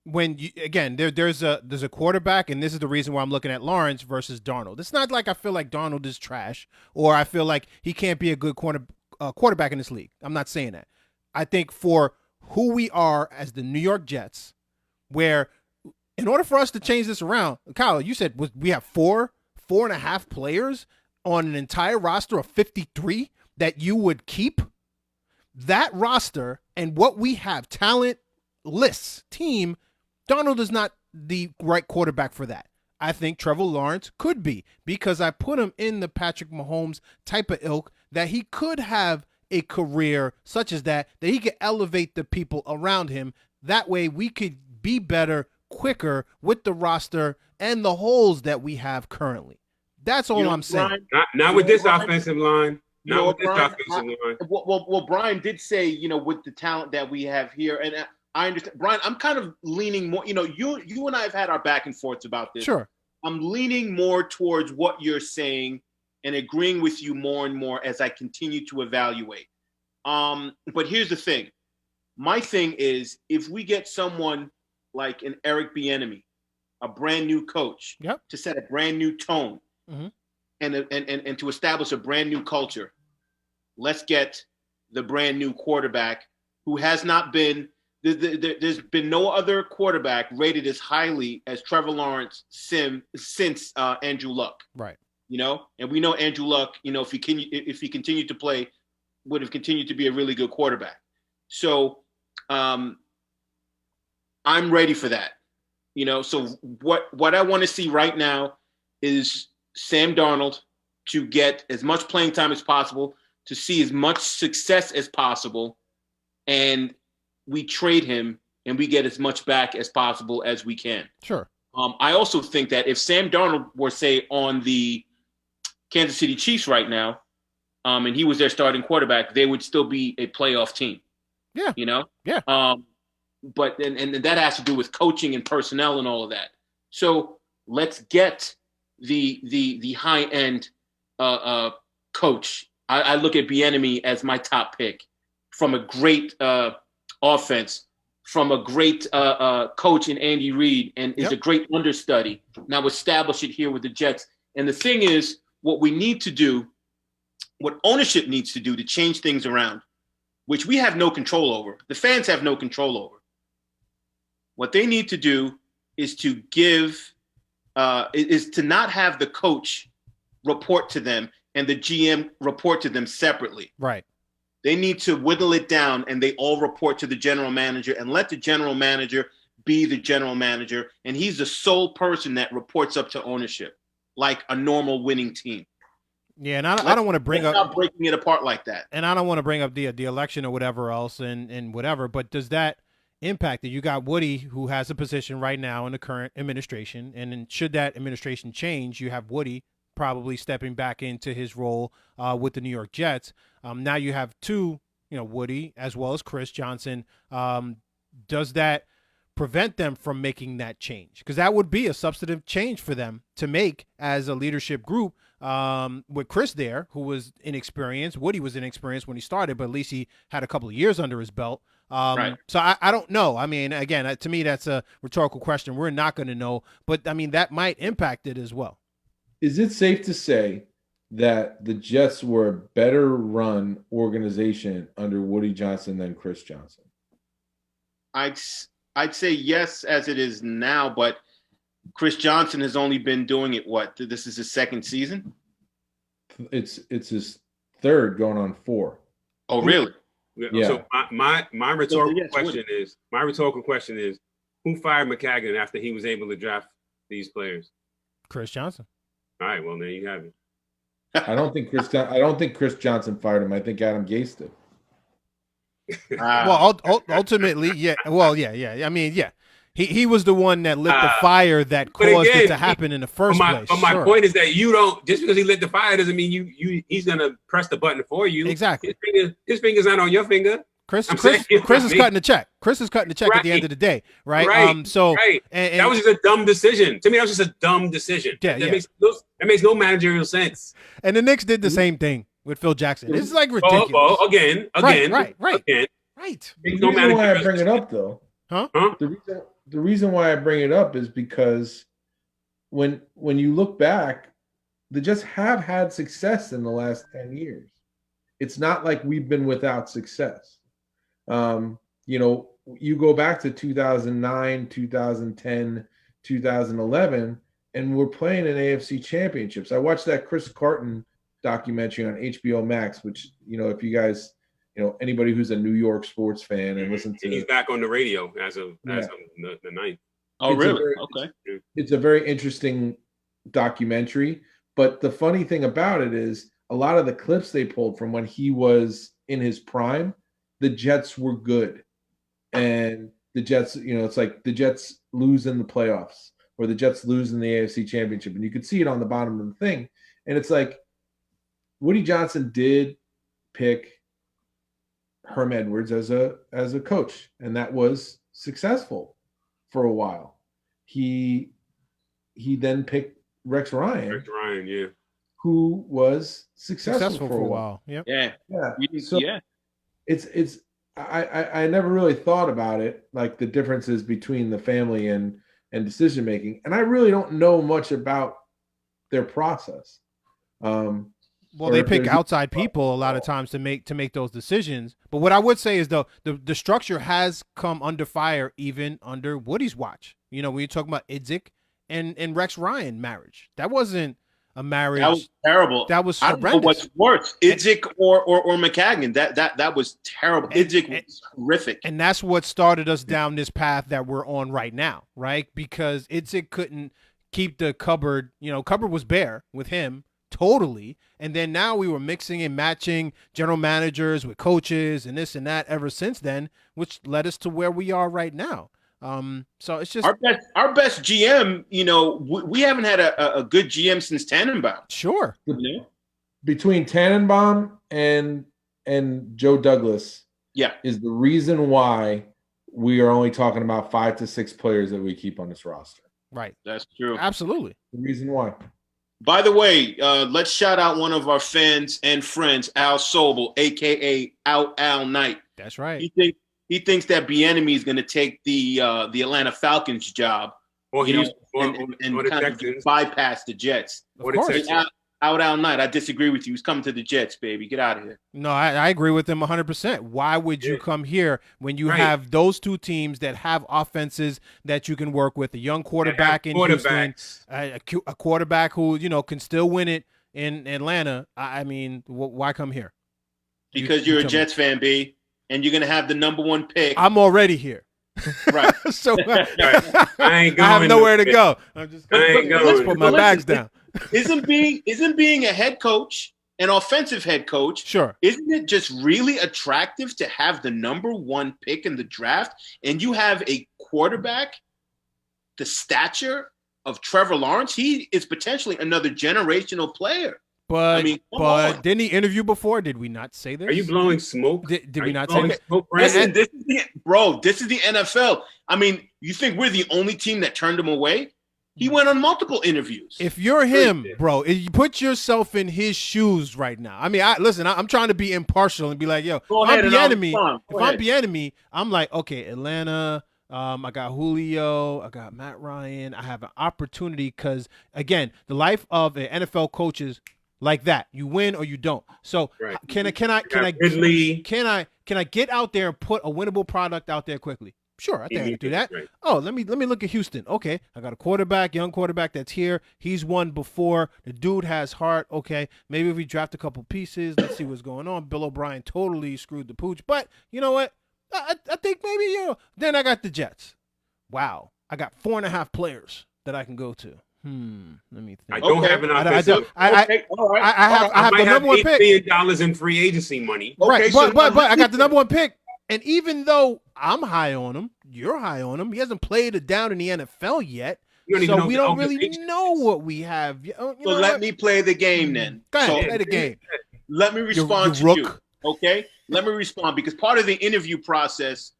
When there's a quarterback, and this is the reason why I'm looking at Lawrence versus Darnold. It's not like I feel like Darnold is trash, or I feel like he can't be a good quarterback in this league. I'm not saying that. I think for who we are as the New York Jets, where in order for us to change this around, Kyle, you said we have 4.5 players on an entire roster of 53 that you would keep. That roster and what we have, talent, lists, team, Darnold is not the right quarterback for that. I think Trevor Lawrence could be, because I put him in the Patrick Mahomes type of ilk, that he could have a career such as that he could elevate the people around him. That way we could be better quicker with the roster and the holes that we have currently. That's all I'm saying. Not with this offensive line. Not with this offensive line. Well, Brian did say, with the talent that we have here, and I understand, Brian. I'm kind of leaning more. You and I have had our back and forths about this. Sure. I'm leaning more towards what you're saying and agreeing with you more and more as I continue to evaluate. But here's the thing. My thing is, if we get someone like an Eric Bieniemy, a brand new coach, to set a brand new tone, and to establish a brand new culture, let's get the brand new quarterback who has not been. There's been no other quarterback rated as highly as Trevor Lawrence since Andrew Luck. Right. And we know Andrew Luck, if he continued to play, would have continued to be a really good quarterback. So I'm ready for that. So what I want to see right now is Sam Darnold to get as much playing time as possible, to see as much success as possible, and we trade him and we get as much back as possible as we can. Sure. I also think that if Sam Darnold were, say, on the Kansas City Chiefs right now, and he was their starting quarterback, they would still be a playoff team. Yeah. Yeah. But and that has to do with coaching and personnel and all of that. So let's get the high end coach. I look at Bieniemy as my top pick, from a great offense, from a great coach in Andy Reid, and is a great understudy. Now establish it here with the Jets. And the thing is, what we need to do, what ownership needs to do to change things around, which we have no control over, the fans have no control over. What they need to do is to is to not have the coach report to them and the GM report to them separately. Right. They need to whittle it down, and they all report to the general manager, and let the general manager be the general manager. And he's the sole person that reports up to ownership, like a normal winning team. Yeah, and I don't want to bring up not breaking it apart like that. And I don't want to bring up the election or whatever else and whatever, but does that impact that you got Woody, who has a position right now in the current administration, and then should that administration change, you have Woody probably stepping back into his role with the New York Jets. Now you have two, Woody as well as Chris Johnson. Does that prevent them from making that change? Because that would be a substantive change for them to make as a leadership group, with Chris there, who was inexperienced. Woody was inexperienced when he started, but at least he had a couple of years under his belt. Right. So I don't know. I mean, again, to me, that's a rhetorical question. We're not going to know, but I mean, that might impact it as well. Is it safe to say that the Jets were a better run organization under Woody Johnson than Chris Johnson? I'd say yes, as it is now, but Chris Johnson has only been doing it. This is his second season? It's his third, going on 4. Oh, really? Yeah. So my rhetorical question is, who fired McCagnon after he was able to draft these players? Chris Johnson. All right, well, there you have it. I don't think Chris Johnson fired him. I think Adam Gase did. Well, ultimately, yeah. Well, yeah. I mean, yeah. He was the one that lit the fire that caused it to happen in the first place. But my point is that you don't, just because he lit the fire doesn't mean he's gonna press the button for you. Exactly. His finger's not on your finger. Chris is cutting the check. Chris is cutting the check at the end of the day, right? Right. Right. And that was just a dumb decision. To me, that was just a dumb decision. Yeah, that makes no managerial sense. And the Knicks did the same thing with Phil Jackson. It's like ridiculous. Again. Right. Again. Right. The reason why I bring it up, though, huh? The reason why I bring it up is because when you look back, the Jets have had success in the last 10 years. It's not like we've been without success. you go back to 2009, 2010, 2011, and we're playing in AFC championships. I watched that Chris Carton documentary on HBO Max, which, if you guys, anybody who's a New York sports fan and listen to, he's back on the radio as of the ninth. Oh, really? Okay. It's a very interesting documentary. But the funny thing about it is a lot of the clips they pulled from when he was in his prime, the Jets were good. And the Jets, it's like the Jets lose in the playoffs or the Jets lose in the AFC championship. And you could see it on the bottom of the thing. And it's like Woody Johnson did pick Herm Edwards as a coach, and that was successful for a while. He then picked Rex Ryan, yeah, who was successful for a while. Yep. Yeah. So it's I never really thought about it, like the differences between the family and decision making, and I really don't know much about their process. Well, they pick outside people a lot of times to make those decisions. But what I would say is, though, the structure has come under fire even under Woody's watch. When you're talking about Idzik and Rex Ryan marriage, that wasn't a marriage. That was terrible. That was horrendous. I don't know what's worse, Idzik or McCagnon. That was terrible. Idzik was horrific. And that's what started us down this path that we're on right now, right? Because Idzik couldn't keep the cupboard. Cupboard was bare with him. Totally. And then now we were mixing and matching general managers with coaches and this and that ever since then, which led us to where we are right now. So it's just our best GM. We haven't had a good GM since Tannenbaum. Sure. Between Tannenbaum and Joe Douglas, is the reason why we are only talking about 5 to 6 players that we keep on this roster. Right. That's true. Absolutely. The reason why. By the way, let's shout out one of our fans and friends, Al Sobel, a.k.a. Al Knight. That's right. He thinks that Bieniemy is going to take the Atlanta Falcons job, or and kind of bypass the Jets. Of course. Al Knight, I disagree with you. He's coming to the Jets, baby. Get out of here. No, I agree with him 100%. Why would you come here when you have those two teams that have offenses that you can work with? A young quarterback in Houston, a quarterback who can still win it in Atlanta. I mean, why come here? Because you're a Jets fan, B, and you're gonna have the number 1 pick. I'm already here. Right. So I ain't going. I have nowhere to go. I'm just let's put my bags down. Isn't being a head coach, an offensive head coach, sure, isn't it just really attractive to have the number 1 pick in the draft and you have a quarterback the stature of Trevor Lawrence? He is potentially another generational player. But didn't he interview before? Did we not say this? Are you blowing smoke? Did we not say this? Listen, this is the NFL. I mean, you think we're the only team that turned him away? He went on multiple interviews. If you're him, bro, you put yourself in his shoes right now. I mean, I'm trying to be impartial and be like, yo, if I'm Bieniemy, I'm like, okay, Atlanta, I got Julio, I got Matt Ryan. I have an opportunity because, again, the life of an NFL coach is like that. You win or you don't. So can I get out there and put a winnable product out there quickly? Sure, I think I can do that. Right. Oh, let me look at Houston. Okay, I got a young quarterback that's here. He's won before. The dude has heart. Okay, maybe if we draft a couple pieces, let's see what's going on. Bill O'Brien totally screwed the pooch, but you know what? I think maybe Then I got the Jets. Wow, I got 4.5 players that I can go to. Let me think. I don't have an offensive. I have the number 1 pick. $1 billion in free agency money. Right, but I got the number 1 pick. And even though I'm high on him, you're high on him, he hasn't played it down in the NFL yet. So we don't really know what we have. So let me play the game then. Go ahead, play the game. Let me respond to you. Okay? Let me respond because part of the interview process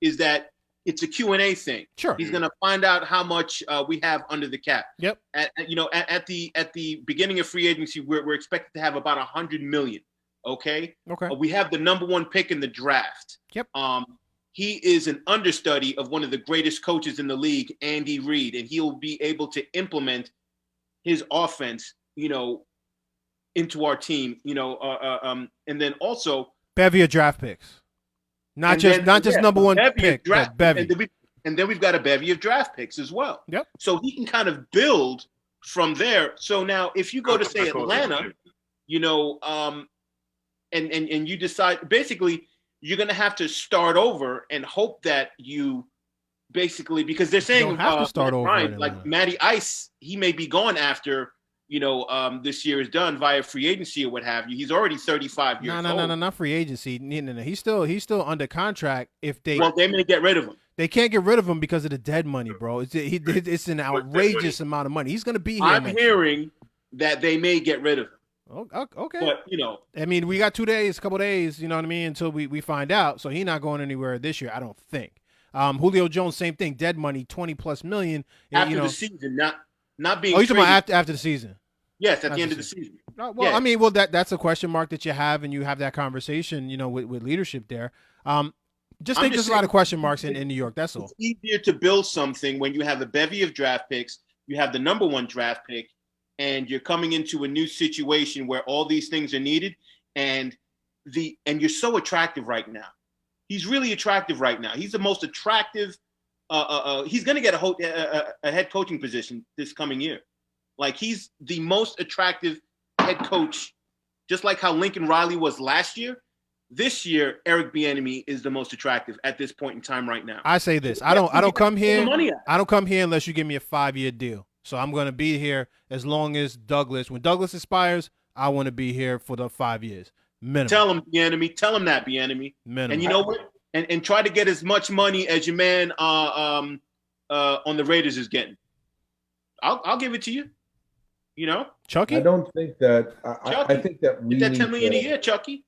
is that it's a Q&A thing. Sure. He's going to find out how much we have under the cap. Yep. At the beginning of free agency, we're expected to have about $100 million. Okay. We have the number 1 pick in the draft. Yep. He is an understudy of one of the greatest coaches in the league, Andy Reid, and he'll be able to implement his offense, into our team, and then also bevy of draft picks. Not just number one pick, but bevy. And then we've got a bevy of draft picks as well. Yep. So he can kind of build from there. So now if you go to say Atlanta, you know, and you decide basically you're going to have to start over and hope that you basically, because they're saying you don't have to start over Ryan, like Matty Ice, he may be gone after, you know, this year is done via free agency or what have you. He's already 35 years old. No, not free agency. No. He's still under contract. They may get rid of him. They can't get rid of him because of the dead money, bro. It's an outrageous amount of money. He's going to be here. I'm hearing that they may get rid of him. Okay. But, you know. I mean, we got a couple days, you know what I mean, until we find out. So he's not going anywhere this year, I don't think. Julio Jones, same thing. Dead money, $20+ million. After the season, not being you're talking about after the season? Yes, at the end of the season. I mean, that's a question mark that you have, and you have that conversation, you know, with leadership there. Just think there's a lot of question marks in New York. That's all. It's easier to build something when you have a bevy of draft picks, you have the number one draft pick, and you're coming into a new situation where all these things are needed, and you're so attractive right now. He's really attractive right now. He's the most attractive. He's going to get a head coaching position this coming year. Like, he's the most attractive head coach, just like how Lincoln Riley was last year. This year, Eric Bieniemy is the most attractive at this point in time right now. I say this: I don't come here. I don't come here unless you give me a 5-year deal. So I'm going to be here as long as Douglas. When Douglas expires, I want to be here for the 5 years minimum. Tell him, Bieniemy. Tell him that, Bieniemy. Minimum. And you know what? And try to get as much money as your man on the Raiders is getting. I'll give it to you. You know, Chucky. I don't think that. I think that we get that $10 million a year, Chucky.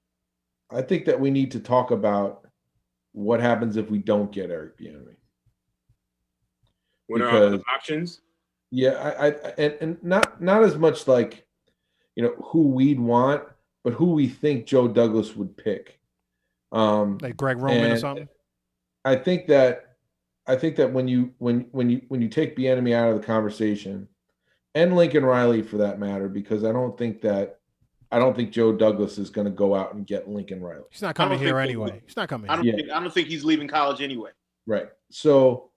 I think that we need to talk about what happens if we don't get Eric Bieniemy. What are our options? Yeah, and not as much like, you know, who we'd want, but who we think Joe Douglas would pick. Like Greg Roman or something. I think that when you take Bieniemy out of the conversation, and Lincoln Riley for that matter, because I don't think Joe Douglas is going to go out and get Lincoln Riley. He's not coming here anyway. He's not coming. I don't think he's leaving college anyway. Right. So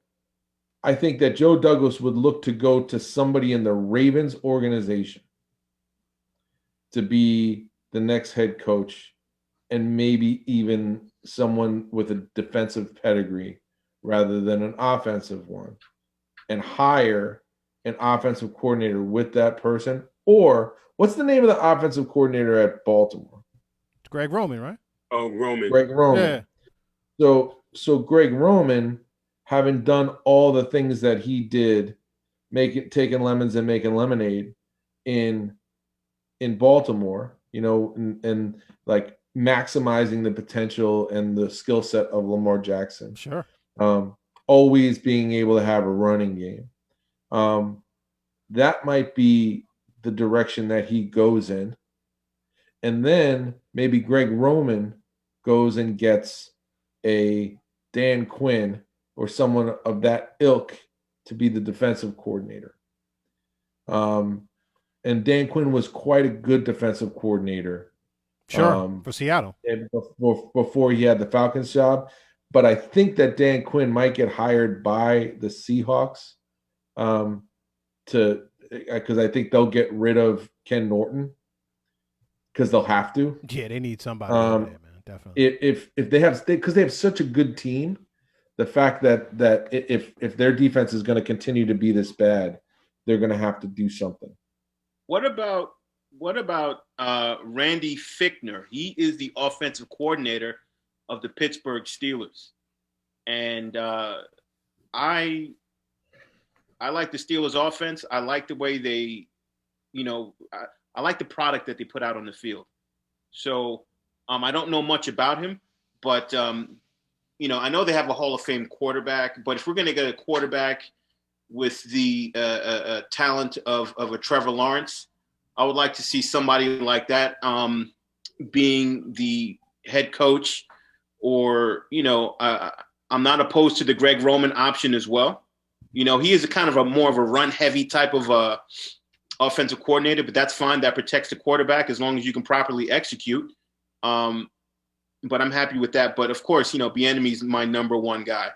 I think that Joe Douglas would look to go to somebody in the Ravens organization to be the next head coach, and maybe even someone with a defensive pedigree rather than an offensive one, and hire an offensive coordinator with that person. Or what's the name of the offensive coordinator at Baltimore? It's Greg Roman, right? Oh, Roman. Greg Roman. Yeah. So Greg Roman, having done all the things that he did, taking lemons and making lemonade in Baltimore, you know, and like maximizing the potential and the skill set of Lamar Jackson. Sure. Always being able to have a running game. That might be the direction that he goes in. And then maybe Greg Roman goes and gets a Dan Quinn or someone of that ilk to be the defensive coordinator. And Dan Quinn was quite a good defensive coordinator. Sure, for Seattle. And before he had the Falcons job. But I think that Dan Quinn might get hired by the Seahawks because I think they'll get rid of Ken Norton because they'll have to. Yeah, they need somebody over there, man. Definitely. If they have such a good team, the fact that if their defense is going to continue to be this bad, they're going to have to do something. What about Randy Fichtner? He is the offensive coordinator of the Pittsburgh Steelers, and I like the Steelers offense. I like the way they, you know, I like the product that they put out on the field. So I don't know much about him, but you know, I know they have a Hall of Fame quarterback. But if we're going to get a quarterback with the talent of a Trevor Lawrence, I would like to see somebody like that being the head coach. Or, you know, I'm not opposed to the Greg Roman option as well. You know, he is a kind of more of a run-heavy type of offensive coordinator, but that's fine. That protects the quarterback as long as you can properly execute. but I'm happy with that. But of course, Bieniemy's my number one guy.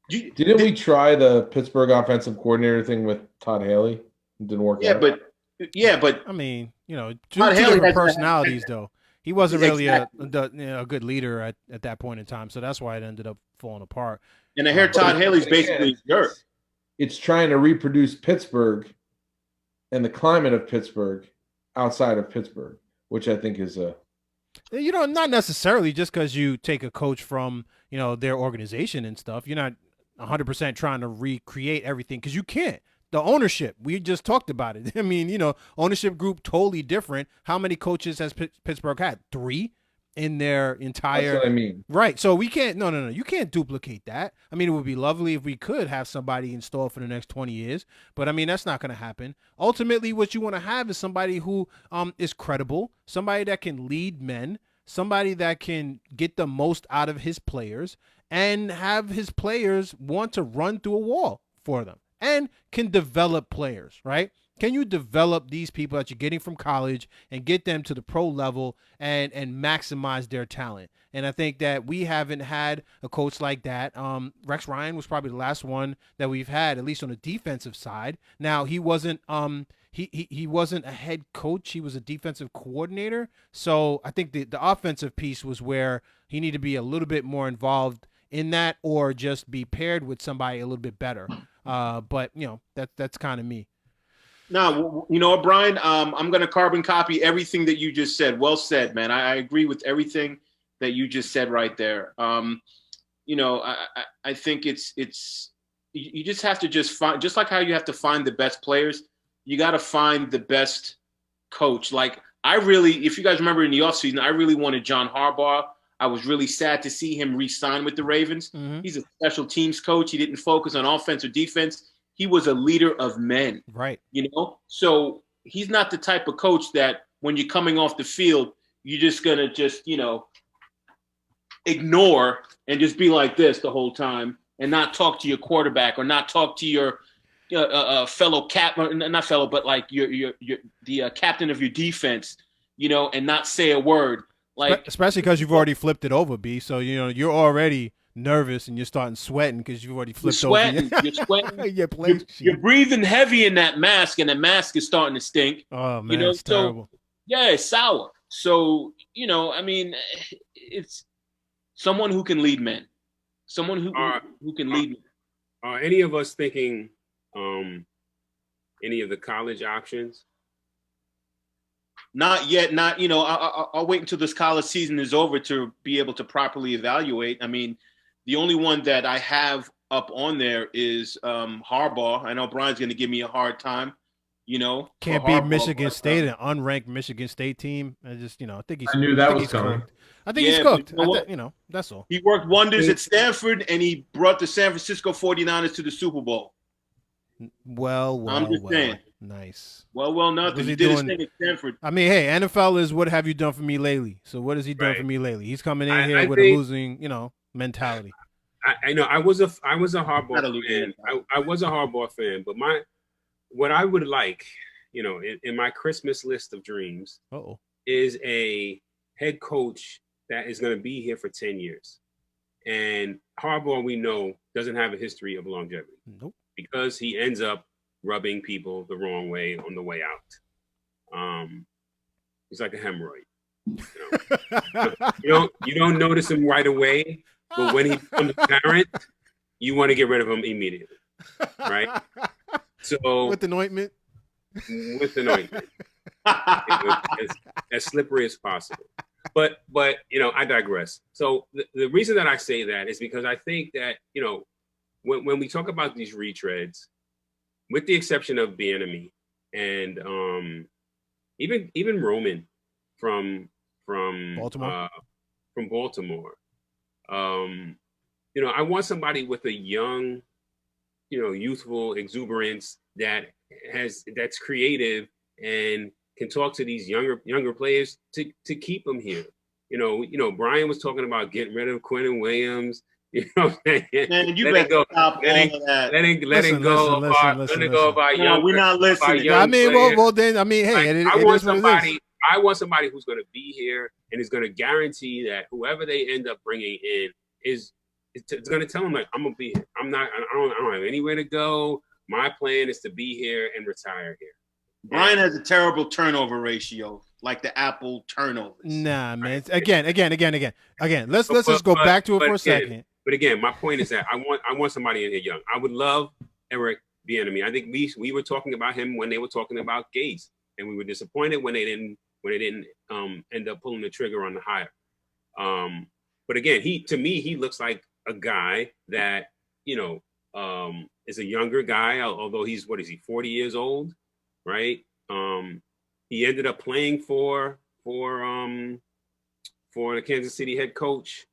Didn't we try the Pittsburgh offensive coordinator thing with Todd Haley? It didn't work out. But I mean, two Haley different personalities, though. He wasn't really exactly. a good leader at that point in time, so that's why it ended up falling apart. And I hear Todd Haley's basically dirt. It's trying to reproduce Pittsburgh and the climate of Pittsburgh outside of Pittsburgh, which I think is not necessarily just because you take a coach from their organization and stuff. You're not 100% trying to recreate everything because you can't. The ownership, we just talked about it. I mean, ownership group totally different. How many coaches has Pittsburgh had? 3 in their entire. That's what I mean. Right. So we can't. No. You can't duplicate that. I mean, it would be lovely if we could have somebody installed for the next 20 years, but I mean that's not going to happen. Ultimately, what you want to have is somebody who is credible, somebody that can lead men, somebody that can get the most out of his players, and have his players want to run through a wall for them. And can develop players, right? Can you develop these people that you're getting from college and get them to the pro level and maximize their talent? And I think that we haven't had a coach like that. Rex Ryan was probably the last one that we've had, at least on the defensive side. Now he wasn't he wasn't a head coach; he was a defensive coordinator. So I think the offensive piece was where he needed to be a little bit more involved in that, or just be paired with somebody a little bit better. But that's kind of me. No, Brian, I'm going to carbon copy everything that you just said. Well said, man. I agree with everything that you just said right there. I think it's you just have to find, just like how you have to find the best players, you got to find the best coach. Like if you guys remember in the offseason, I really wanted John Harbaugh. I was really sad to see him re-sign with the Ravens. Mm-hmm. He's a special teams coach. He didn't focus on offense or defense. He was a leader of men. Right. So he's not the type of coach that when you're coming off the field, you're just going to ignore and just be like this the whole time and not talk to your quarterback or not talk to your fellow not fellow, but like the captain of your defense, and not say a word. Like, especially because you've already flipped it over, B. So you're already nervous and you're starting sweating because you've already flipped over. You're sweating. You're breathing heavy in that mask, and the mask is starting to stink. Oh man, it's terrible. Yeah, it's sour. So it's someone who can lead men, someone who can lead men. Are any of us thinking any of the college options? Not yet. I'll wait until this college season is over to be able to properly evaluate. I mean, the only one that I have up on there is Harbaugh. I know Brian's going to give me a hard time. Can't beat Michigan State, an unranked Michigan State team. I think he's. I knew that was coming. I think he's cooked. That's all. He worked wonders at Stanford, and he brought the San Francisco 49ers to the Super Bowl. Well. I'm just saying. Nice. Well, nothing. He did his thing at Stanford. I mean, hey, NFL is what have you done for me lately? So what has he done for me lately? He's coming in here with a losing, mentality. I know. I was a Harbaugh fan. I was a Harbaugh fan, but what I would like, in my Christmas list of dreams, is a head coach that is going to be here for 10 years. And Harbaugh, we know, doesn't have a history of longevity. Nope. Because he ends up rubbing people the wrong way on the way out. He's like a hemorrhoid. You don't notice him right away, but when he becomes apparent, you want to get rid of him immediately, right? So with anointment, as slippery as possible. But I digress. So the reason that I say that is because I think that when we talk about these retreads, with the exception of Bieniemy and even Roman from Baltimore, I want somebody with a young, youthful exuberance that's creative and can talk to these younger players to keep them here. Brian was talking about getting rid of Quentin Williams. Man, you better stop all of that. Letting go of our young. We're not listening. Hey, I want somebody I want somebody who's going to be here and is going to guarantee that whoever they end up bringing in is going to tell them, like, I'm going to be here. I don't have anywhere to go. My plan is to be here and retire here. Brian has a terrible turnover ratio, like the Apple turnovers. Nah, man. Again. Let's just go back to it for a second. But again, my point is that I want somebody in here young. I would love Eric Bieniemy. I think we were talking about him when they were talking about Gates, and we were disappointed when they didn't end up pulling the trigger on the hire. But again, to me he looks like a guy that is a younger guy, although he's 40 years old, right? He ended up playing for the Kansas City head coach.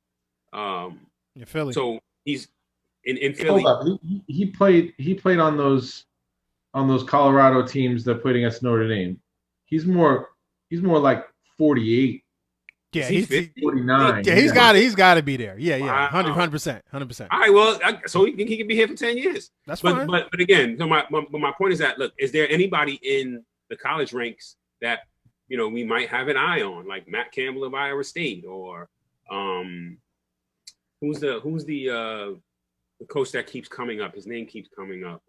In Philly. So he's in Philly. Hold up. He played on those Colorado teams that played against Notre Dame. He's more like 48. Yeah, he's 49. Yeah, he's got to be there. Yeah, 100%. All right, well, so he can be here for 10 years. That's fine. But again, so my point is that, look, is there anybody in the college ranks that we might have an eye on, like Matt Campbell of Iowa State, or who's the coach that keeps coming up? His name keeps coming up.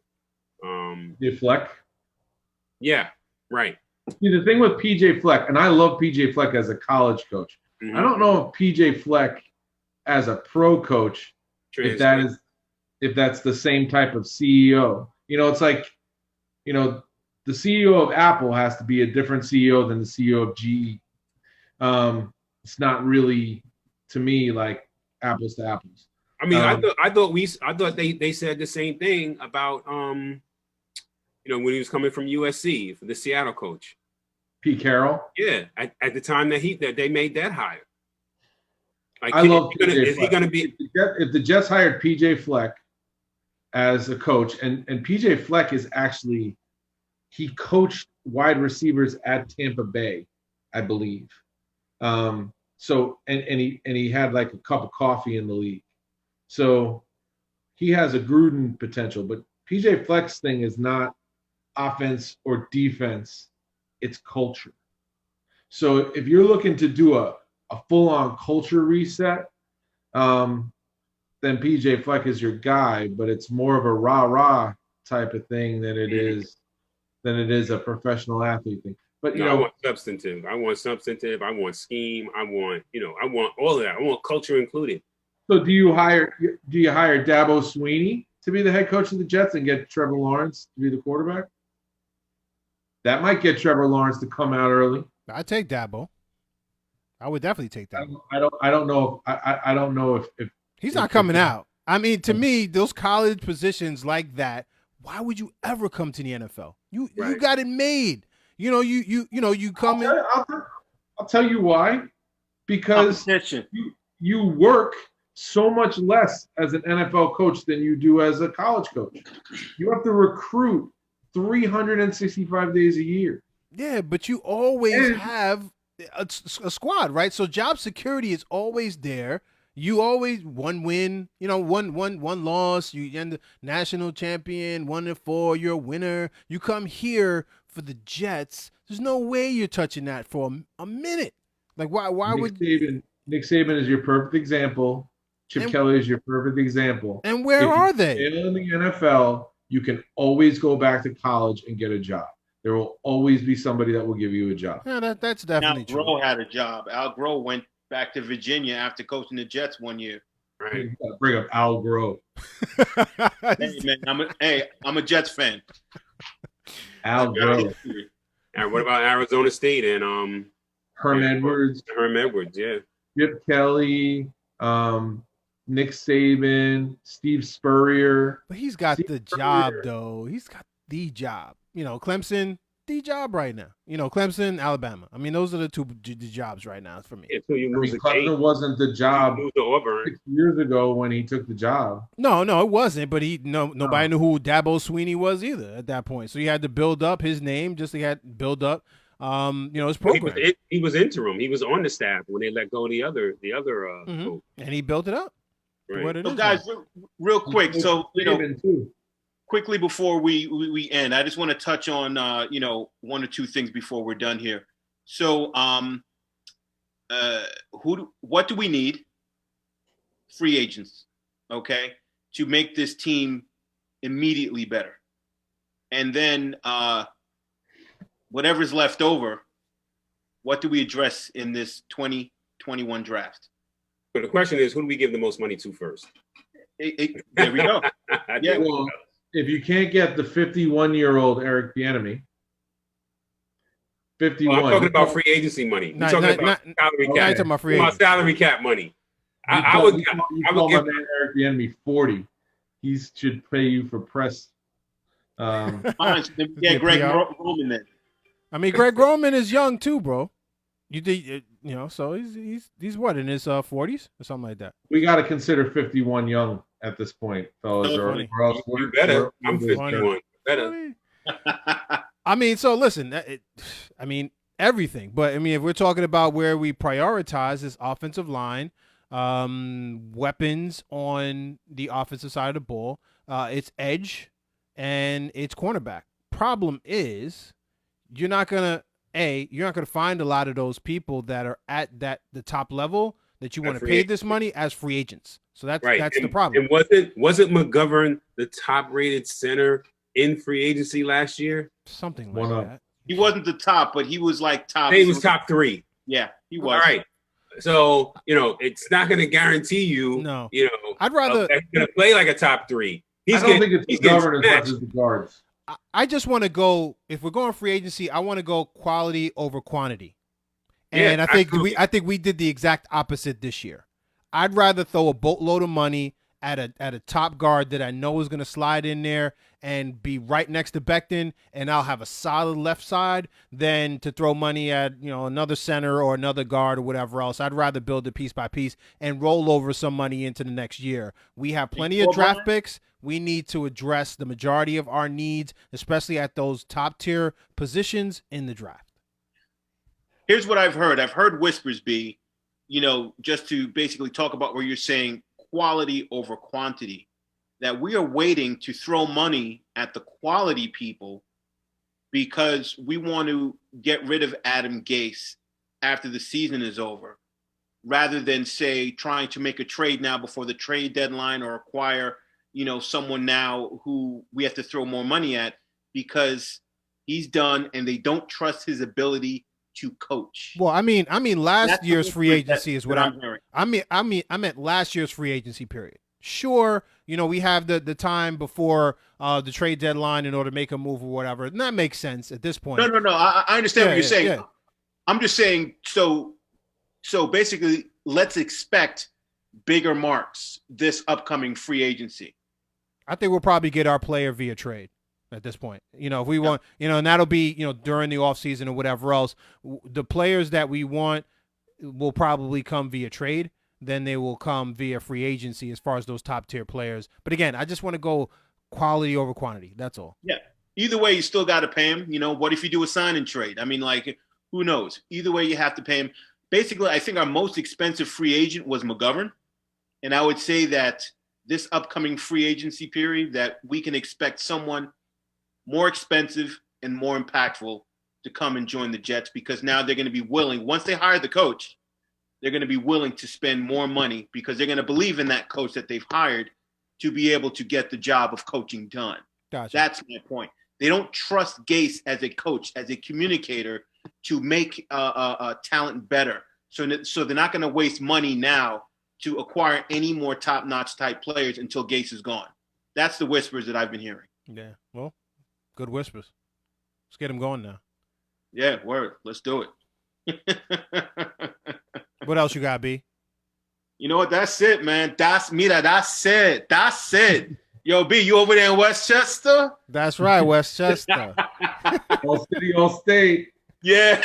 PJ Fleck. Yeah, right. See, the thing with PJ Fleck, and I love PJ Fleck as a college coach. Mm-hmm. I don't know if PJ Fleck as a pro coach, if that's the same type of CEO. It's like, the CEO of Apple has to be a different CEO than the CEO of GE. It's not really, to me, like apples to apples. I mean, I thought they said the same thing about when he was coming from USC, for the Seattle coach, Pete Carroll. Yeah, at the time that they made that hire. Like, I love PJ Fleck. Is he going to be? If the Jets hired PJ Fleck as a coach, and PJ Fleck is actually, he coached wide receivers at Tampa Bay, I believe. So he had like a cup of coffee in the league. So he has a Gruden potential, but PJ Fleck's thing is not offense or defense, it's culture. So if you're looking to do a full-on culture reset, then PJ Fleck is your guy, but it's more of a rah-rah type of thing than it is a professional athlete thing. But I want substantive. I want scheme. I want all of that. I want culture included. So do you hire Dabo Sweeney to be the head coach of the Jets and get Trevor Lawrence to be the quarterback? That might get Trevor Lawrence to come out early. I'd take Dabo. I would definitely take that. I don't know if he's not coming out. I mean, to me, those college positions like that, why would you ever come to the NFL? You got it made. You come in. I'll tell you why. Because you work so much less as an NFL coach than you do as a college coach. You have to recruit 365 days a year. Yeah, but you always have a squad, right? So job security is always there. You always one win, one loss. You end the national champion, 1-4. You're a winner. You come here for the Jets. There's no way you're touching that for a minute. Like why would Nick Saban is your perfect example. Chip Kelly is your perfect example. And where are they? In the NFL, you can always go back to college and get a job. There will always be somebody that will give you a job. Yeah, that's definitely true. Al Groh had a job. Al Groh went back to Virginia after coaching the Jets one year. Right. You gotta bring up Al Groh. Hey man, I'm a Jets fan. Al Groh. And what about Arizona State and Herm Edwards? Herm Edwards, yeah. Chip Kelly, Nick Saban, Steve Spurrier. But he's got the job, though. He's got the job. Clemson, the job right now. Clemson, Alabama. I mean, those are the two jobs right now for me. Clemson wasn't the job 6 years ago when he took the job. No, it wasn't. But nobody knew who Dabo Sweeney was either at that point. So he had to build up his name, just like he had to build up, his program. He was interim. He was on the staff when they let go of the other coach. And he built it up. Right. So guys, real quick. So quickly before we end, I just want to touch on one or two things before we're done here. So, what do we need? Free agents, okay, to make this team immediately better. And then whatever's left over, what do we address in this 2021 draft? But the question is, who do we give the most money to first? There we go. Yeah. Well, if you can't get the 51-year-old Eric Bieniemy, 51. I'm talking about free agency money. We're talking about salary cap. Talking about free agent. Salary cap money. I would give my man Eric Bieniemy 40. He should pay you for press. Yeah, Greg Roman then. I mean, Greg Roman is young too, bro. So he's what, in his 40s or something like that. We got to consider 51 young at this point, fellas. Or else we're better. I'm 51. Better. I mean, so listen. Everything. But I mean, if we're talking about where we prioritize this offensive line, weapons on the offensive side of the ball, it's edge and it's cornerback. Problem is, you're not gonna find a lot of those people that are at the top level that you want to pay this money as free agents. So that's the problem. And wasn't McGovern the top rated center in free agency last year? Something like that. He wasn't the top, but he was like top. He was top 3. Yeah, he was. All right. So, it's not going to guarantee you, no. I'd rather going to play like a top 3. I don't think it's McGovern as much as the guards. I just want to go, if we're going free agency, I want to go quality over quantity. And I think we did the exact opposite this year. I'd rather throw a boatload of money at a top guard that I know is going to slide in there and be right next to Becton, and I'll have a solid left side than to throw money at another center or another guard or whatever else. I'd rather build it piece by piece and roll over some money into the next year. We have plenty of draft picks. We need to address the majority of our needs, especially at those top tier positions in the draft. Here's what I've heard. I've heard whispers be, just to basically talk about where you're saying quality over quantity, that we are waiting to throw money at the quality people because we want to get rid of Adam Gase after the season is over, rather than, say, trying to make a trade now before the trade deadline or acquire, someone now who we have to throw more money at because he's done and they don't trust his ability to coach. Well, I mean, last year's free agency is what I'm hearing. I meant last year's free agency period. Sure, we have the time before the trade deadline in order to make a move or whatever. And that makes sense at this point. No. I understand what you're saying. Yeah. I'm just saying, so basically, let's expect bigger marks this upcoming free agency. I think we'll probably get our player via trade at this point. If we want, and that'll be, during the offseason or whatever else. The players that we want will probably come via trade. Then they will come via free agency as far as those top tier players. But again, I just want to go quality over quantity. That's all. Yeah. Either way, you still got to pay him. What if you do a sign and trade? I mean, who knows? Either way, you have to pay him. Basically, I think our most expensive free agent was McGovern. And I would say that this upcoming free agency period that we can expect someone more expensive and more impactful to come and join the Jets, because now they're going to be willing, once they hire the coach, they're going to be willing to spend more money because they're going to believe in that coach that they've hired to be able to get the job of coaching done. Gotcha. That's my point. They don't trust Gase as a coach, as a communicator, to make talent better. So they're not going to waste money now to acquire any more top-notch type players until Gase is gone. That's the whispers that I've been hearing. Yeah, well, good whispers. Let's get him going now. Yeah, word. Let's do it. What else you got, B? You know what? That's it, man. That's it. That's it. Yo, B, you over there in Westchester? That's right, Westchester. All city, all state. Yeah.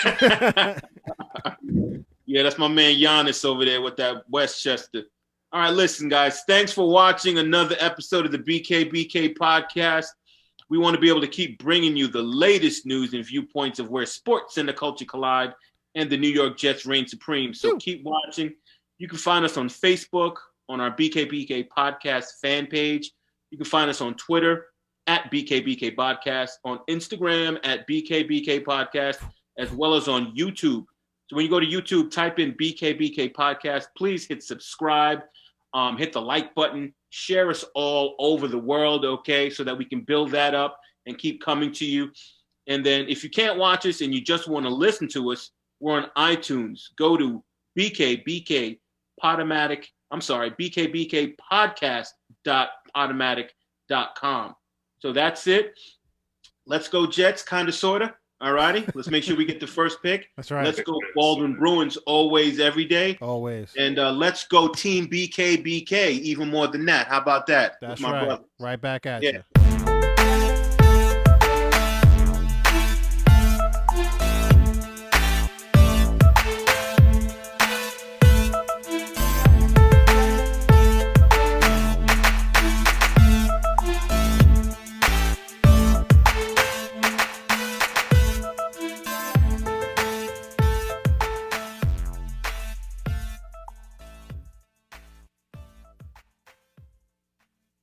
Yeah, that's my man Giannis over there with that Westchester. All right, listen, guys. Thanks for watching another episode of the BKBK podcast. We want to be able to keep bringing you the latest news and viewpoints of where sports and the culture collide and the New York Jets reign supreme. So keep watching. You can find us on Facebook, on our BKBK podcast fan page. You can find us on Twitter at BKBK Podcast, on Instagram at BKBK Podcast. as well as on YouTube. So when you go to YouTube, type in BKBK Podcast. Please hit subscribe, hit the like button, share us all over the world, okay, so that we can build that up and keep coming to you. And then if you can't watch us and you just want to listen to us, we're on iTunes. Go to BKBK Podcast.podomatic.com. So that's it. Let's go Jets, kind of, sort of. All righty. Let's make sure we get the first pick. That's right. Let's go Baldwin Bruins always, every day. Always. And let's go Team BKBK, even more than that. How about that? That's my right. brother. Right back at Yeah. you.